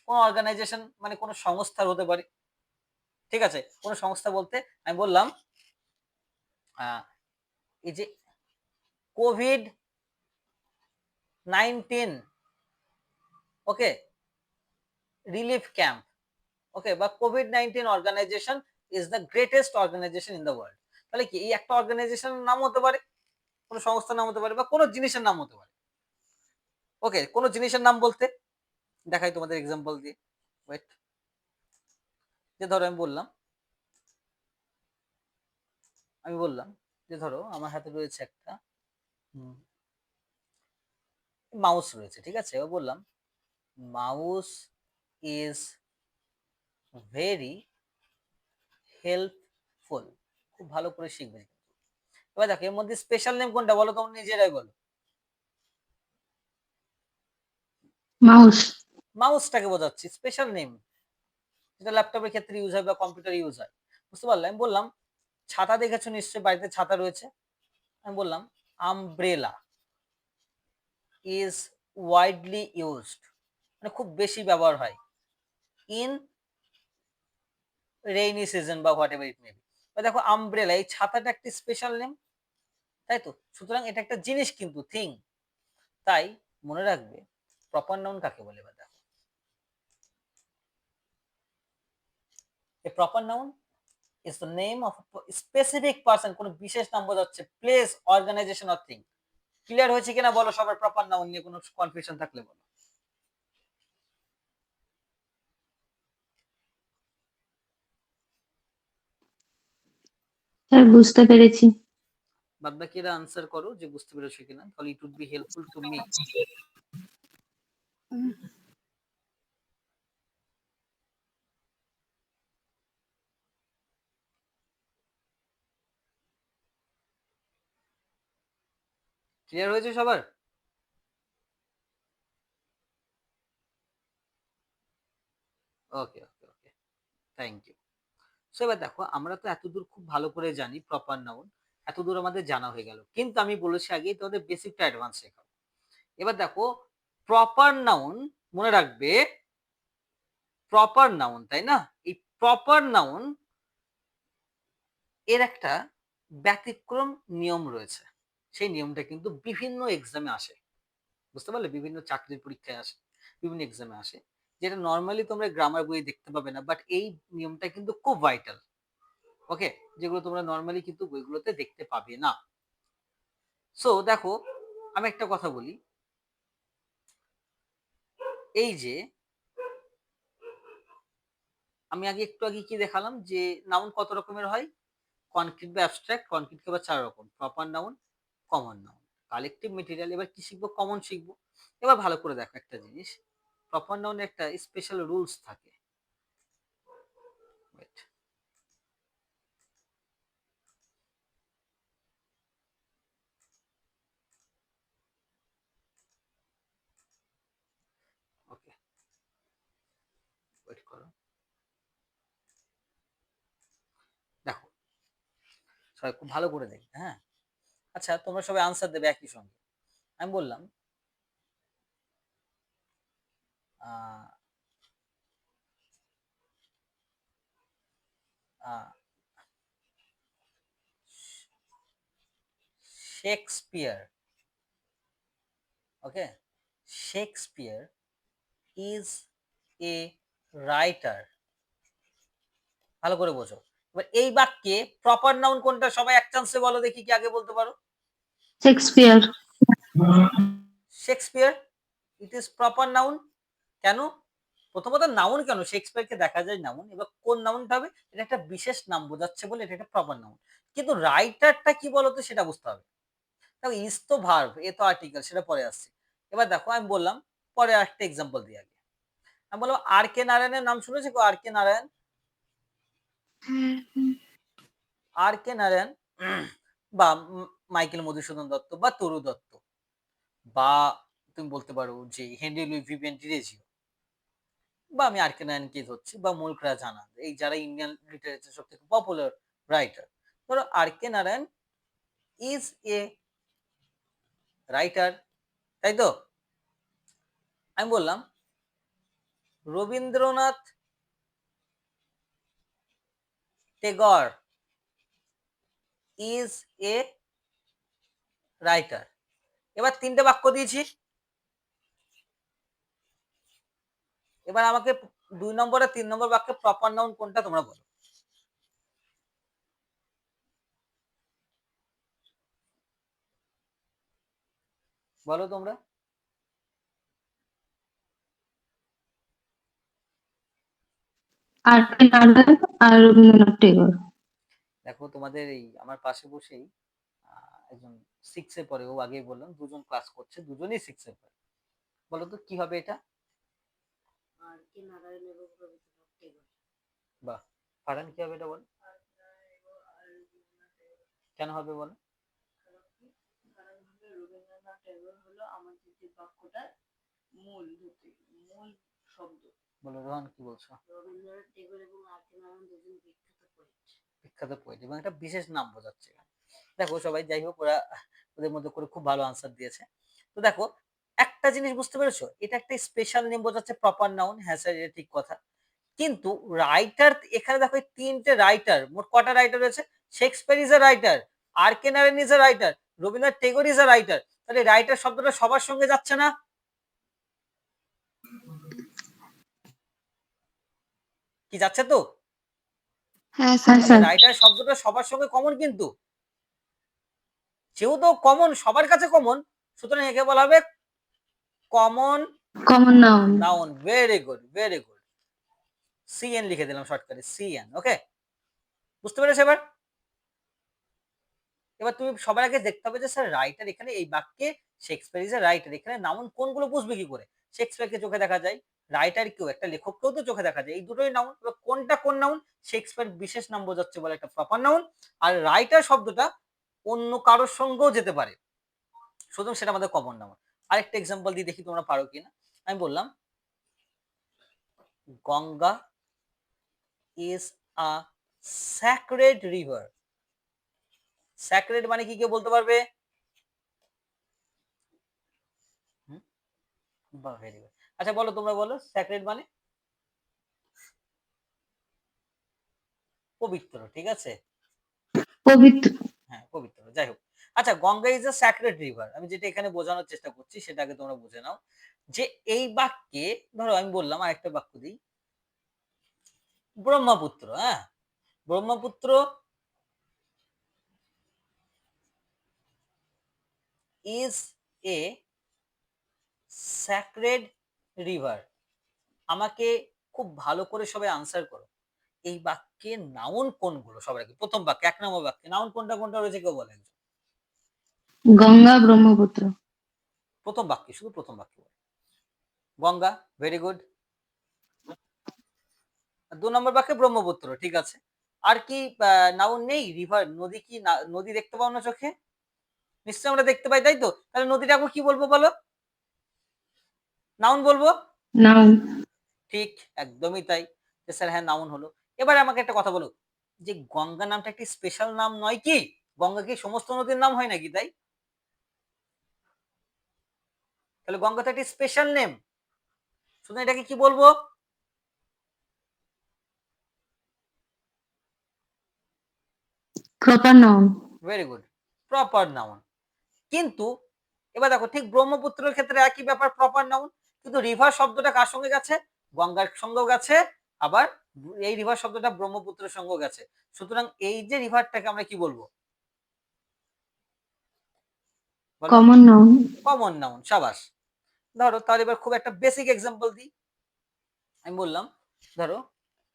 কোনো অর্গানাইজেশন মানে কোনো সংস্থার হতে পারে, ঠিক আছে। কোনো সংস্থা বলতে আমি বললাম এই যে কোভিড-19, ওকে, রিলিফ ক্যাম্প, ওকে, বা কোভিড-19 organization is the greatest organization in the world. তাহলে কি এই একটা অর্গানাইজেশনের নাম হতে পারে, কোনো সংস্থার নাম হতে পারে, বা কোনো জিনিসের নাম হতে পারে। ওকে, কোনো জিনিসের নাম বলতে দেখাই তোমাদের এক্সাম্পল দিয়ে, ওয়েট। যে ধরো আমি বললাম যে ধরো আমার হাতে রয়েছে একটা মাউস রয়েছে, ঠিক আছে। এবার বললাম মাউস ইজ ভেরি হেল্পফুল। খুব ভালো করে শিখবে কিন্তু। এবার দেখো এর মধ্যে স্পেশাল নেম কোনটা বলো, তোমরা নিজেরাই বলো। মাউস। মাউসটাকে বোঝাচ্ছি স্পেশাল নেম, যেটা ল্যাপটপের ক্ষেত্রে ইউজ হয় বা কম্পিউটার ইউজ হয়। বুঝতে পারলে? আমি বললাম ছাতা দেখেছো নিশ্চয়ই, বাড়িতে ছাতা রয়েছে। আমি বললাম আমব্রেলা ইজ ওয়াইডলি ইউজড, মানে খুব বেশি ব্যবহার হয়, ইন রেইনি সিজন বা what ever it may B. দেখো আমব্রেলা, এই ছাতাটা একটি স্পেশাল নেম, তাই তো। সুতরাং এটা একটা জিনিস কিন্তু, থিং। তাই মনে রাখবে প্রপার নাউন কাকে বলে। এবার দেখো এ proper noun is the name of a specific person, কোন বিশেষ নাম বোঝাচ্ছে, place, organization or thing. Clear হয়েছে কিনা বলো সবার প্রপার নাউন নিয়ে কোনো কনফিউশন থাকলে বলো। স্যার বুঝতে পেরেছি। বাদ বাকিরা আনসার করো যে বুঝতে পেরেছো কিনা, তাহলে it would be helpful to me. Clear হয়েছে সবার? Okay okay okay, thank you. So এবার দেখো আমরা তো এতদূর খুব ভালো করে জানি প্রপার নাউন, এতদূর আমাদের জানা হয়ে গেল, কিন্তু আমি বলেছি আগে তোমাদের বেসিকটা অ্যাডভান্স শেখাবো। এবার দেখো প্রপার নাউন, মনে রাখবে প্রপার নাউন, তাই না? এই প্রপার নাউন এর একটা ব্যতিক্রম নিয়ম রয়েছে। সেই নিয়মটা কিন্তু বিভিন্ন এক্সামে আসে, বুঝতে পারলে? বিভিন্ন চাকরির পরীক্ষায় আসে, বিভিন্ন এক্সামে আসে, যেটা নর্মালি তোমরা গ্রামার বইয়ে দেখতে পাবে না, বাট এই নিয়মটা কিন্তু খুব ভাইটাল। ওকে, যেগুলো তোমরা নর্মালি কিন্তু বইগুলোতে দেখতে পাবে না। সো দেখো আমি একটা কথা বলি, এই যে আমি একটু আগে কি দেখালাম যে নাউন কত রকমের হয়, কনক্রিট বা অ্যাবস্ট্রাক্ট। কনক্রিট আবার 4 রকম, proper noun, common noun, collective, material. এবার কি শিখবো? কমন শিখবো। এবার ভালো করে দেখো একটা জিনিস, প্রপার নাউনের একটা স্পেশাল রুলস থাকে। Wait. ওকে, ওয়েট করো। দেখো সবাই খুব ভালো করে দেখবে, হ্যাঁ? আচ্ছা তোমরা সবাই আনসার দেবে একই সঙ্গে। আমি বললাম ah, ah, Shakespeare, okay, Shakespeare is a writer. ভালো করে বোঝো। এবার এই বাক্যে প্রপার নাউন কোনটা? সবাই এক চান্সে বলো দেখি, কি আগে বলতে পারো? Shakespeare. Shakespeare it is proper noun. কেন? প্রথমত নাউন কেন? শেক্সপিয়ারকে দেখা যায় নাউন, এবার কোন নাউনটা হবে? এটা একটা বিশেষ নাম বোঝাচ্ছে বলে এটা একটা প্রপার নাউন। কিন্তু রাইটারটা কি বলতো সেটা বুঝতে হবে। দেখো ইজ তো ভার্ব, এ তো আর্টিকেল, সেটা পরে আসছে। এবার দেখো আমি বললাম, পরে একটা এক্সাম্পল দিই আগে। আমি বললাম আর কে নারায়ণের নাম শুনেছো? আর কে নারায়ণ, আর কে নারায়ণ বা মাইকেল মধুসূদন দত্ত বা তরু দত্ত, বা তুমি বলতে পারো যে হেনরি লুই ভিভিয়ান ডিরেজিও, বা আমি আর কে নারায়ণকে ধরছি, বা মুলক রাজ আনন্দ, এই যারা ইন্ডিয়ান লিটারেচার সব থেকে পপুলার রাইটার। ধরো আর K Narayan is a writer, তাই তো? আমি বললাম Rabindranath Tagore is a writer. এবার তিনটে বাক্য দিয়েছি, এবার আমাকে 2 নম্বর আর 3 নম্বর বাক্যে প্রপার নাউন কোনটা তোমরা বলো। বলো তোমরা। আর কে নারায়ণ আর রবীন্দ্রনাথ টেগোর। দেখো তোমাদের এই আমার পাশে বসেই একজন 6 এ পড়ে, ও আগেই বললাম, দুজন ক্লাস করছে, দুজনেই 6 এ পড়ে। বলো তো কি হবে এটা? আর কে নারায়ণ এবং রবীন্দ্রনাথ টেগোর। বাহ, ফারহান কি হবে এটা বল? কেন হবে বলো? কারণ হলো রবীন্দ্রনাথ টেগোর হলো আমাদের যে বাক্যটার মূল শব্দ। বলো রোহন, কি বলছো? রবীন্দ্রনাথ টেগোর এবং আর কে নারায়ণ দুজন বিখ্যাত পোয়েট। বিখ্যাত পোয়েট এবং একটা বিশেষ নাম বোঝাচ্ছে। দেখো সবাই যাই হোক, ওরা ওদের মধ্যে করে খুব ভালো আনসার দিয়েছে। তো দেখো একটা জিনিস বুঝতে পেরেছো, এটা একটা স্পেশাল নেম বোঝাচ্ছে, প্রপার নাউন। হ্যাঁ স্যার, এটা ঠিক কথা। কিন্তু রাইটার এখানে দেখো এই তিনটে রাইটার, মোট কটা রাইটার রয়েছে? Shakespeare is a writer, R K Narayan is a writer, Rabindranath Tagore is a writer. তাহলে রাইটার শব্দটা সবার সঙ্গে যাচ্ছে না? কি যাচ্ছে তো? হ্যাঁ স্যার। রাইটার শব্দটা সবার সঙ্গে কমন, কিন্তু যেহেতু কমন, সবার কাছে কমন, সুতরাং একে বলা হবে common common noun. Noun. Very good, very good. CN লিখে দিলাম শর্টকাটে, সিএন। ওকে, বুঝতে পেরেছো এবার? এবার তুমি সবার আগে দেখতে হবে যে স্যার রাইটার এখানে এই বাক্যে শেক্সপিয়ার ইজ এ রাইটার, এখানে নাউন কোনগুলো বুঝবে কি করে? শেক্সপিয়ারকে চোখে দেখা যায়, রাইটার কেউ একটা লেখককেও তো চোখে দেখা যায়, এই দুটোই নাউন। কোনটা কোন নাউন? শেক্সপিয়ার বিশেষ নাম বোঝাচ্ছে বলে একটা প্রপার নাউন, আর রাইটার শব্দটা অন্য কারোর সঙ্গেও যেতে পারে, সুতরাং সেটা আমাদের কমন নাউন। আরেকটা এক্সাম্পল দিয়ে দেখি তোমরা পারো কিনা। আমি বললাম Ganga is a sacred river. Sacred মানে কি, কেউ বলতে পারবে? বাহ, ভেরি গুড। আচ্ছা বলো, তোমরা বলো স্যাক্রেড মানে? পবিত্র, ঠিক আছে? পবিত্র। হ্যাঁ, পবিত্র, যাই হোক। আচ্ছা, Ganga is a sacred river, আমি যেটা এখানে বোঝানোর চেষ্টা করছি সেটাকে তোমরা বুঝে নাও। যে এই বাক্যে ধরো আমি বললাম, আরেকটা বাক্য দিই, ব্রহ্মপুত্র। হ্যাঁ, Brahmaputra is a sacred river. আমাকে খুব ভালো করে সবাই আনসার করো, এই বাক্যে নাউন কোনগুলো? সবার আগে প্রথম বাক্য, 1 নম্বর বাক্যে নাউন কোনটা কোনটা রয়েছে কেউ বলে একজন। গঙ্গা, ব্রহ্মপুত্র। প্রথম বাক্যে, শুধু প্রথম বাক্যে বলে। Ganga, very good. 2 নম্বর বাক্যে ব্রহ্মপুত্র, ঠিক আছে। আর কি নাউন নেই? রিভার, নদী কি নদী দেখতে পাও না চোখে? নিশ্চয়ই আমরা দেখতে পাই, তাই তো? তাহলে নদীটাকে কি বলবো বলো? নাউন বলবো? নাউন। ঠিক, একদমই তাই। স্যার হ্যাঁ, নাউন হলো। এবার আমাকে একটা কথা বলো, যে গঙ্গা নামটা একটি স্পেশাল নাম নয় কি? গঙ্গা কি সমস্ত নদীর নাম হয় নাকি? তাই তাহলে গঙ্গা তো একটি স্পেশাল নেম, শুধু এটাকে কি বলবো? Proper noun. Very good, proper noun. কিন্তু এবার দেখো, ঠিক ব্রহ্মপুত্রের ক্ষেত্রে একই ব্যাপার, প্রপার নাউন। কিন্তু রিভার শব্দটা কার সঙ্গে গেছে? গঙ্গার সঙ্গেও গেছে, আবার এই রিভার শব্দটা ব্রহ্মপুত্রের সঙ্গেও গেছে, সুতরাং এই যে রিভারটাকে আমরা কি বলবো বলো? Common noun. কমন নাউন, সাবাস। ধরো তাহলে এবার খুব একটা বেসিক এক্সাম্পল দিই। আমি বললাম ধরো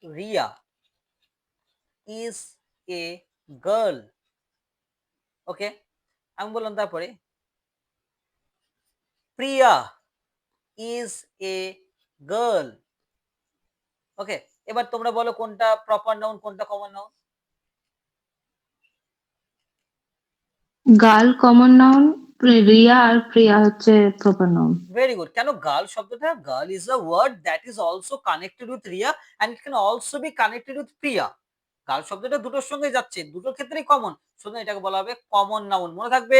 রিয়া ইজ এ গার্ল। ওকে, আমি বললাম তারপরে প্রিয়া ইজ এ গার্ল। ওকে, এবার তোমরা বলো কোনটা প্রপার নাউন, কোনটা common noun? Girl common noun, Riya আর প্রিয়া হচ্ছে প্রপার নাউন। Very good. কেন গার্ল শব্দটা? Girl is a word that is also connected with Riya and it can also be connected with Priya. Girl শব্দটা দুটোর সঙ্গে যাচ্ছে, দুটোর ক্ষেত্রেই কমন, সুতরাং এটাকে বলা হবে কমন নাউন। মনে থাকবে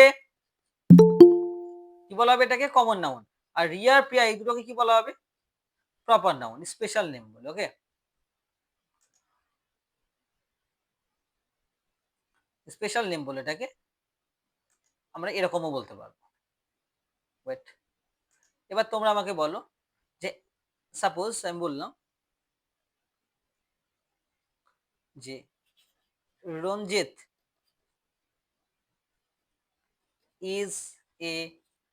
কি বলা হবে এটাকে? Common noun. আর রিয়া আর প্রিয়া এই দুটোকে কি বলা হবে? প্রপার নাউন, স্পেশাল নেম বলে। ওকে, স্পেশাল নেম বলে এটাকে আমরা এরকমও বলতে পারবো। ওয়েট, এবার তোমরা আমাকে বলো যে সাপোজ আমি বললাম যে রঞ্জিত ইজ এ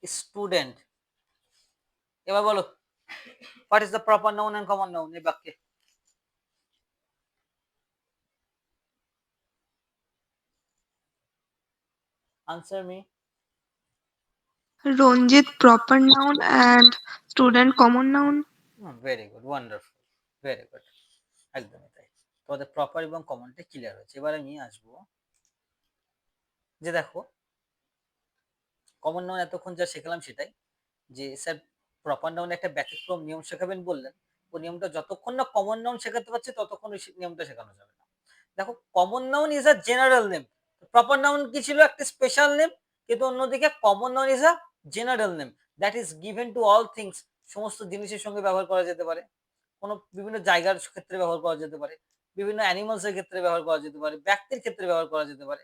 স্টুডেন্ট। এবার বলো what is the proper noun and common noun এই বাক্যে? Answer me. Ranjit proper noun and student common noun. Very good, wonderful, very good, একদমই তাই। তোমাদের প্রপার এবং কমনটা ক্লিয়ার হয়েছে। এবার আমি আসবো যে দেখো কমন নাউন এতক্ষণ যা শেখালাম সেটাই, যে স্যার প্রপার নাউন একটা ব্যতিক্রম নিয়ম শেখাবেন বললেন, ওই নিয়মটা যতক্ষণ না কমন নাউন শেখাতে পারছি ততক্ষণ ওই নিয়মটা শেখানো যাবে না। দেখো common noun is a general name, proper noun কি ছিল? একটা স্পেশাল নেম। কিন্তু অন্যদিকে common noun is a general name that is given to all things, সমস্ত জিনিসের সঙ্গে ব্যবহার করা যেতে পারে, কোনো বিভিন্ন জায়গার ক্ষেত্রে ব্যবহার করা যেতে পারে, বিভিন্ন অ্যানিমালস এর ক্ষেত্রে ব্যবহার করা যেতে পারে, ব্যক্তির ক্ষেত্রে ব্যবহার করা যেতে পারে,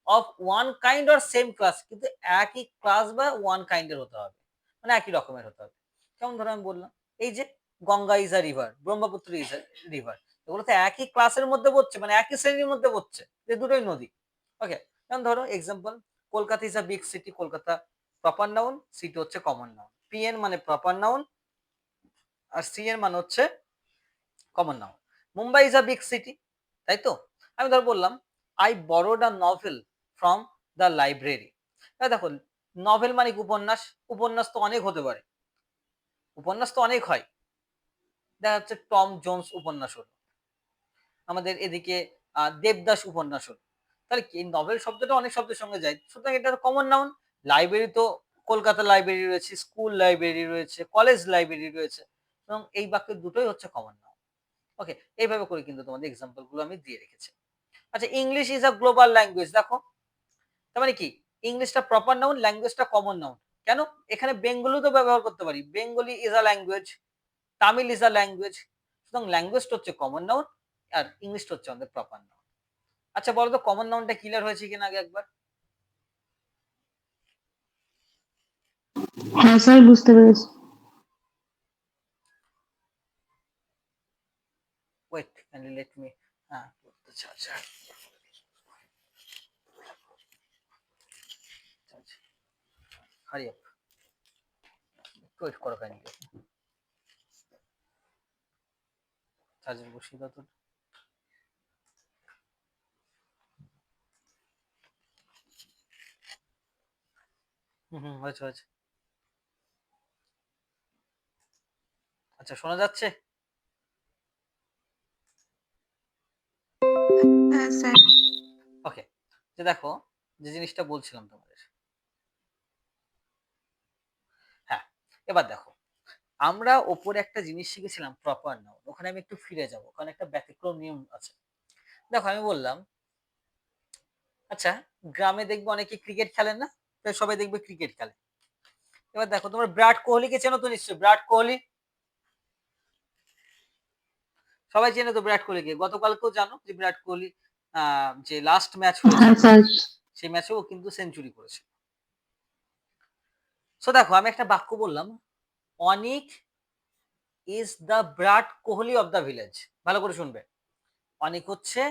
of one kind or same class, কিন্তু একই ক্লাস বা ওয়ান কাইন্ডের হতে হবে, মানে একই রকমের হতে হবে। যেমন ধরো আমি বললাম এই যে Ganga is a river, Brahmaputra is a river, এগুলো তো একই ক্লাসের মধ্যে পড়ছে, মানে একই শ্রেণীর মধ্যে পড়ছে, যে দুটোই নদী। ওকে, যেমন ধরো example, Kolkata is a big city, Kolkata proper noun, city হচ্ছে কমন নাউন। পিএন মানে প্রপার নাউন, আর সিএন মানে হচ্ছে common noun. Mumbai is a big city, তাই তো? আমি ধর বললাম I borrowed a novel from the library. দেখো, নভেল মানে কি উপন্যাস, উপন্যাস তো অনেক হতে পারে, উপন্যাস তো অনেক হয়। দেখা যাচ্ছে টম জোন্স উপন্যাস হলো, আমাদের এদিকে দেবদাস উপন্যাস হলো। তাহলে কি নভেল শব্দটা অনেক শব্দের সঙ্গে যায়, সুতরাং এটা কমন নাউন। লাইব্রেরি তো কলকাতা লাইব্রেরি রয়েছে, স্কুল লাইব্রেরি রয়েছে, কলেজ লাইব্রেরি রয়েছে, এবং এই বাক্যের দুটোই হচ্ছে কমন নাউন। ওকে, এইভাবে করে কিন্তু তোমাদের এক্সাম্পল গুলো আমি দিয়ে রেখেছি। আচ্ছা, English is a global language, দেখো তার মানে কি ইংলিশটা প্রপার নাউন, ল্যাঙ্গুয়েজটা কমন নাউন। কেন? এখানে বেঙ্গলি তো ব্যবহার করতে পারি, Bengali is a language, Tamil is a language, সুতরাং ল্যাঙ্গুয়েজটা হচ্ছে কমন নাউন, আর ইংলিশটা হচ্ছে আমাদের প্রপার নাউন। আচ্ছা বলো তো কমন নাউনটা ক্লিয়ার হয়েছে কিনা আগে একবার। হ্যাঁ স্যার, বুঝতে পেরেছি। Wait, can you let me, আচ্ছা আচ্ছা হারি আপ, ওয়েট করো, কাইন্ডলি চার্জার বসিয়ে দাও তো। হয়েছে হয়েছে। আচ্ছা, শোনা যাচ্ছে? হ্যাঁ স্যার। ওকে, যে দেখো যে জিনিসটা বলছিলাম তোমাদের, হ্যাঁ, এবার দেখো আমরা ওপরে একটা জিনিস শিখেছিলাম প্রপার নাউন, ওখানে আমি একটু ফিরে যাব, ওখানে একটা ব্যতিক্রম নিয়ম আছে। দেখো আমি বললাম, আচ্ছা গ্রামে দেখবে অনেকে ক্রিকেট খেলেন না, তাই সবাই দেখবে ক্রিকেট খেলে। এবার দেখো তোমরা বিরাট কোহলিকে চেনো তো নিশ্চয়ই, বিরাট কোহলি সবাই চেনে তো বিরাট কোহলিকে, গতকালকেও জানো যে বিরাট কোহলি যে লাস্ট ম্যাচ হয়েছে হ্যাঁ স্যার। সেই ম্যাচেও কিন্তু সেঞ্চুরি করেছে। সো দেখো আমি একটা বাক্য বললাম, Anik is the Virat Kohli of the village. ভালো করে শুনবে, অনিক হচ্ছে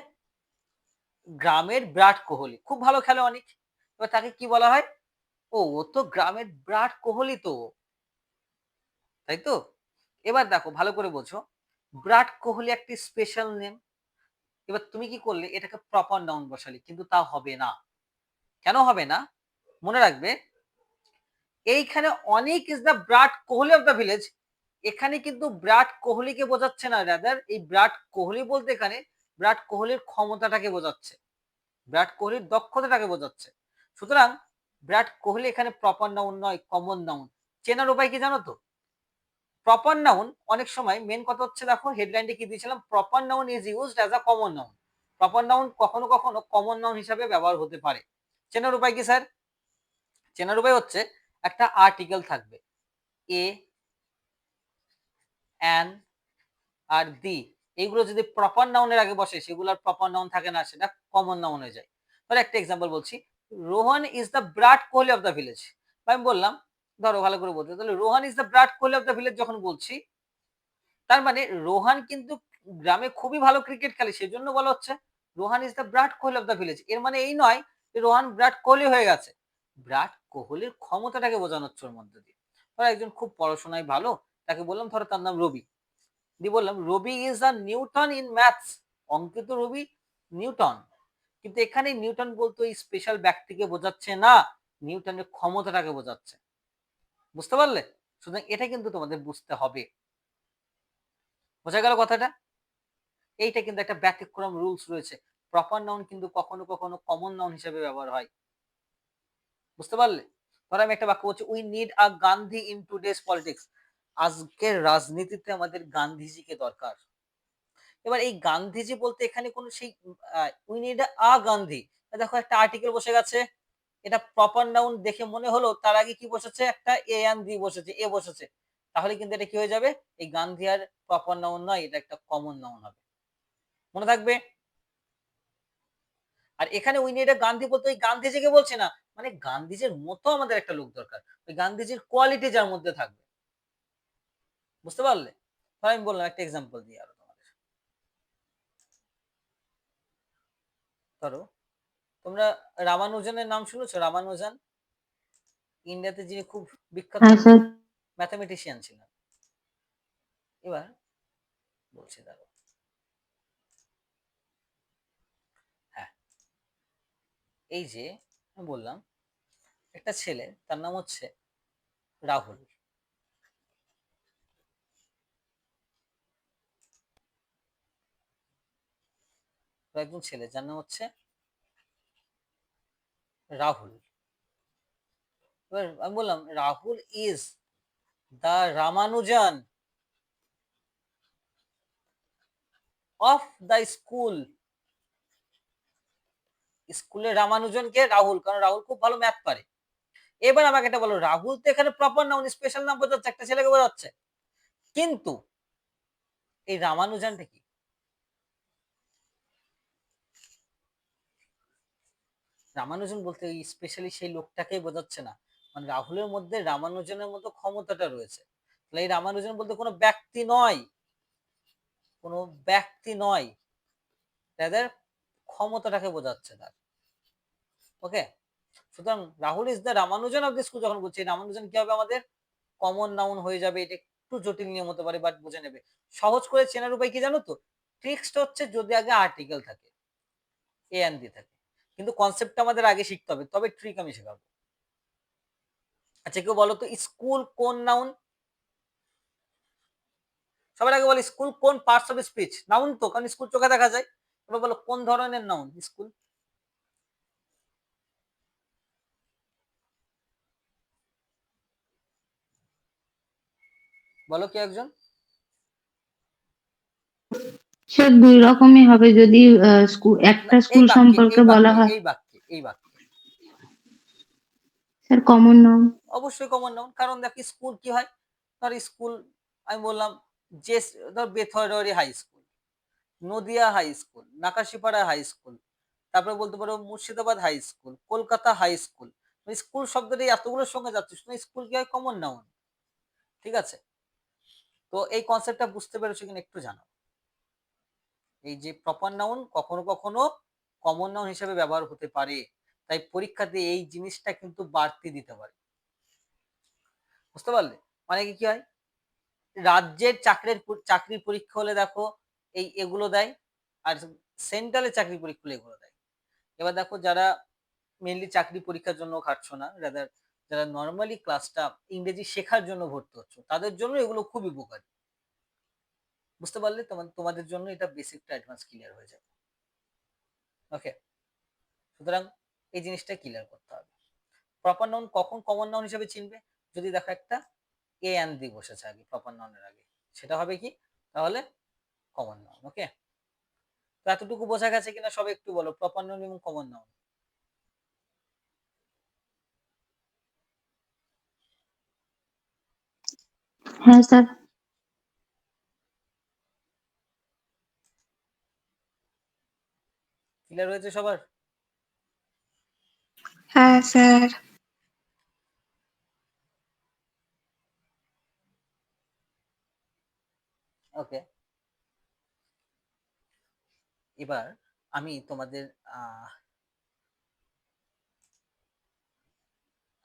গ্রামের বিরাট কোহলি, খুব ভালো খেলে অনিক। এবার তাকে কি বলা হয়? ও তো গ্রামের বিরাট কোহলি তো, তাই তো? এবার দেখো ভালো করে বোঝো, বিরাট কোহলি একটি স্পেশাল নেম। এবার তুমি কি করলে, এটাকে প্রপার নাউন বসালে, কিন্তু তা হবে না। কেন হবে না? মনে রাখবে, এইখানে Anik is the Virat Kohli of the village, এখানে কিন্তু বিরাট কোহলিকে বোঝাচ্ছে না, রাদার এই বিরাট কোহলি বলতে এখানে বিরাট কোহলির ক্ষমতাটাকে বোঝাচ্ছে, বিরাট কোহলির দক্ষতাটাকে বোঝাচ্ছে। সুতরাং বিরাট কোহলি এখানে প্রপার নাউন নয়, কমন নাউন। চেনার উপায় কি জানো তো? প্রপার নাউন অনেক সময় মেন কথা হচ্ছে, দেখো হেডলাইনটা কি দিয়েছিলাম, proper noun is used as a common noun. Proper noun কখনো কখনো কমন নাউন হিসাবে ব্যবহার হতে পারে। চেনার উপায় কি স্যার? চেনার উপায় হচ্ছে, একটা আর্টিকেল থাকবে, এ, অ্যান আর দি, এইগুলো যদি প্রপার নাউনের আগে বসে, সেগুলো আর প্রপার নাউন থাকে না, সেটা কমন নাউন হয়ে যায়। ধরো একটা এক্সাম্পল বলছি, Rohan is the Virat Kohli of the village. আমি বললাম, ধরো ভালো করে বলতে, তাহলে Rohan is the Virat Kohli of the village যখন বলছি, তার মানে রোহান কিন্তু গ্রামে খুবই ভালো ক্রিকেট খেলে, সেজন্য বলা হচ্ছে Rohan is the Virat Kohli of the village. এর মানে এই নয় যে রোহান বিরাট কোহলি হয়ে গেছে, বিরাট কোহলির ক্ষমতাটাকে বোঝানো হচ্ছে ওর মধ্যে দিয়ে। ধরো একজন খুব পড়াশোনায় ভালো, তাকে বললাম, ধরো তার নাম রবি, দিয়ে বললাম Ravi is a Newton in maths, অঙ্কে তো রবি নিউটন, কিন্তু এখানে নিউটন বলতে ওই স্পেশাল ব্যক্তিকে বোঝাচ্ছে না, নিউটনের ক্ষমতাটাকে বোঝাচ্ছে। বুঝতে পারলে? সুতরাং এটা কিন্তু তোমাদের বুঝতে হবে। বোঝা গেল কথাটা? এইটা কিন্তু একটা ব্যতিক্রম রুলস রয়েছে, প্রপার নাউন কিন্তু কখনো কখনো কমন নাউন হিসেবে ব্যবহার হয়। বুঝতে পারলে? ধরো আমি একটা বাক্য বলছি, we need a Gandhi in today's politics, আজকের রাজনীতিতে আমাদের গান্ধীজিকে দরকার। এবার এই গান্ধীজি বলতে এখানে কোনো সেই উই নিড আ গান্ধী, দেখো একটা আর্টিকেল বসে গেছে, এটা প্রপার নাউন দেখে মনে হলো, তার আগে কি বসেছে, একটা এ এন দি বসেছে, এ বসেছে, তাহলে কিন্তু এটা কি হয়ে যাবে, এই গান্ধী আর প্রপার নাউন নয়, এটা একটা কমন নাউন হবে। মনে থাকবে? আর এখানে উই নিড আ গান্ধী বলতে ওই গান্ধীজিকে বলছে না, মানে গান্ধীজির মতো আমাদের একটা লোক দরকার, ওই গান্ধীজির কোয়ালিটি যার মধ্যে থাকবে। বুঝতে পারলে? আমি বললাম একটা এক্সাম্পল দিই আরো তোমাদের, ধরো তোমরা রামানুজনের নাম শুনেছো? রামানুজন ইন্ডিয়াতে যিনি খুব বিখ্যাত হ্যাঁ স্যার। ম্যাথামেটিশিয়ান ছিলেন। এবার বলছি দাঁড়ো, হ্যাঁ, এই যে আমি বললাম একটা ছেলে, তার নাম হচ্ছে রাহুল। একজন ছেলে যার নাম হচ্ছে রাহুল। এবার আমি বললাম Rahul is the Ramanujan of the school. স্কুলের রামানুজন কে? রাহুল, কারণ রাহুল খুব ভালো ম্যাথ পারে। এবার আমাকে এটা বলো, রাহুল তো এখানে প্রপার নাউন, স্পেশাল নাম বোঝাচ্ছে, একটা ছেলেকে বোঝাচ্ছে, কিন্তু এই রামানুজনটা কি? রামানুজন বলতে এই স্পেশালি সেই লোকটাকেই বোঝাচ্ছে না, মানে রাহুলের মধ্যে রামানুজনের মতো ক্ষমতাটা রয়েছে। তাহলে এই রামানুজন বলতে কোনো ব্যক্তি নয়, কোনো ব্যক্তি নয়, তাদের ক্ষমতাটাকে বোঝাচ্ছে তার। ওকে, সুতরাং Rahul is the Ramanujan of the school যখন বলছি, রামানুজন কি হবে? আমাদের কমন নাউন হয়ে যাবে। এটা একটু জটিল নিয়ম হতে পারে, বাট বুঝে নেবে। সহজ করে চেনার উপায় কি জানো তো? ট্রিক্সটা হচ্ছে যদি আগে আর্টিকেল থাকে, এ এন দি থাকে, কিন্তু কনসেপ্টটা আমাদের আগে শিখতে হবে, তবে ট্রিক আমি শেখাবো। আচ্ছা কেউ বলো তো স্কুল কোন নাউন? সবার আগে বলো স্কুল কোন পার্টস অফ স্পিচ? নাউন তো, কারণ স্কুল চোখে দেখা যায়। এবার বলো কোন ধরনের নাউন স্কুল? বলো কি একজন? স্যার দুই রকমই হবে, যদি স্কুল, না, একটা এই স্কুল বাক্যে, সম্পর্কে এই বলা বাক্যে, হয়। এই বাক্যে, এই বাক্যে স্যার কমন নাউন। অবশ্যই কমন নাউন, কারণ দেখ স্কুল কি হয়? ধর স্কুল, আমি বললাম যে, ধর বেথরডি high school, Nadia high school, Nakashipara high school, তারপরে বলতে পারো Murshidabad high school, Kolkata high school. School শব্দটি এতগুলোর সঙ্গে যাচ্ছে, স্কুল কি হয়? Common noun. ঠিক আছে, তো এই কনসেপ্টটা বুঝতে পেরেছো কিনা একটু জানাও। এই যে প্রপার নাউন কখনো কখনো কমন নাউন হিসেবে ব্যবহার হতে পারে, তাই পরীক্ষাতে এই জিনিসটা কিন্তু বাড়তি দিতে পারে। বুঝতে পারলে? মানে কি হয়, রাজ্যের চাকরির পরীক্ষা হলে দেখো এই এগুলো দেয়, আর সেন্ট্রালের চাকরির পরীক্ষা হলে এগুলো দেয়। এবার দেখো যারা মেনলি চাকরি পরীক্ষার জন্য খাটছো না, রাদার যারা নর্মালি ক্লাসটা ইংরেজি শেখার জন্য ভর্তি হচ্ছে, তাদের জন্য এগুলো খুব উপকারী। বুঝতে পারলে? তোমাদের জন্য এটা বেসিকটা অ্যাডভান্স ক্লিয়ার হয়ে যাবে। ওকে, সুতরাং এই জিনিসটা ক্লিয়ার করতে হবে। প্রপার নাউন কখন কমন নাউন হিসেবে চিনবে? যদি দেখো একটা এ এন দি বসেছে আগে প্রপার নাউনের আগে, সেটা হবে কি তাহলে? Common noun. ওকে, তো এতটুকু বোঝা গেছে কিনা সবাই একটু বলো, প্রপার নাউন এবং কমন নাউন। হ্যাঁ স্যার। ক্লিয়ার হয়েছে সবার? হ্যাঁ স্যার। ওকে, এবার আমি তোমাদের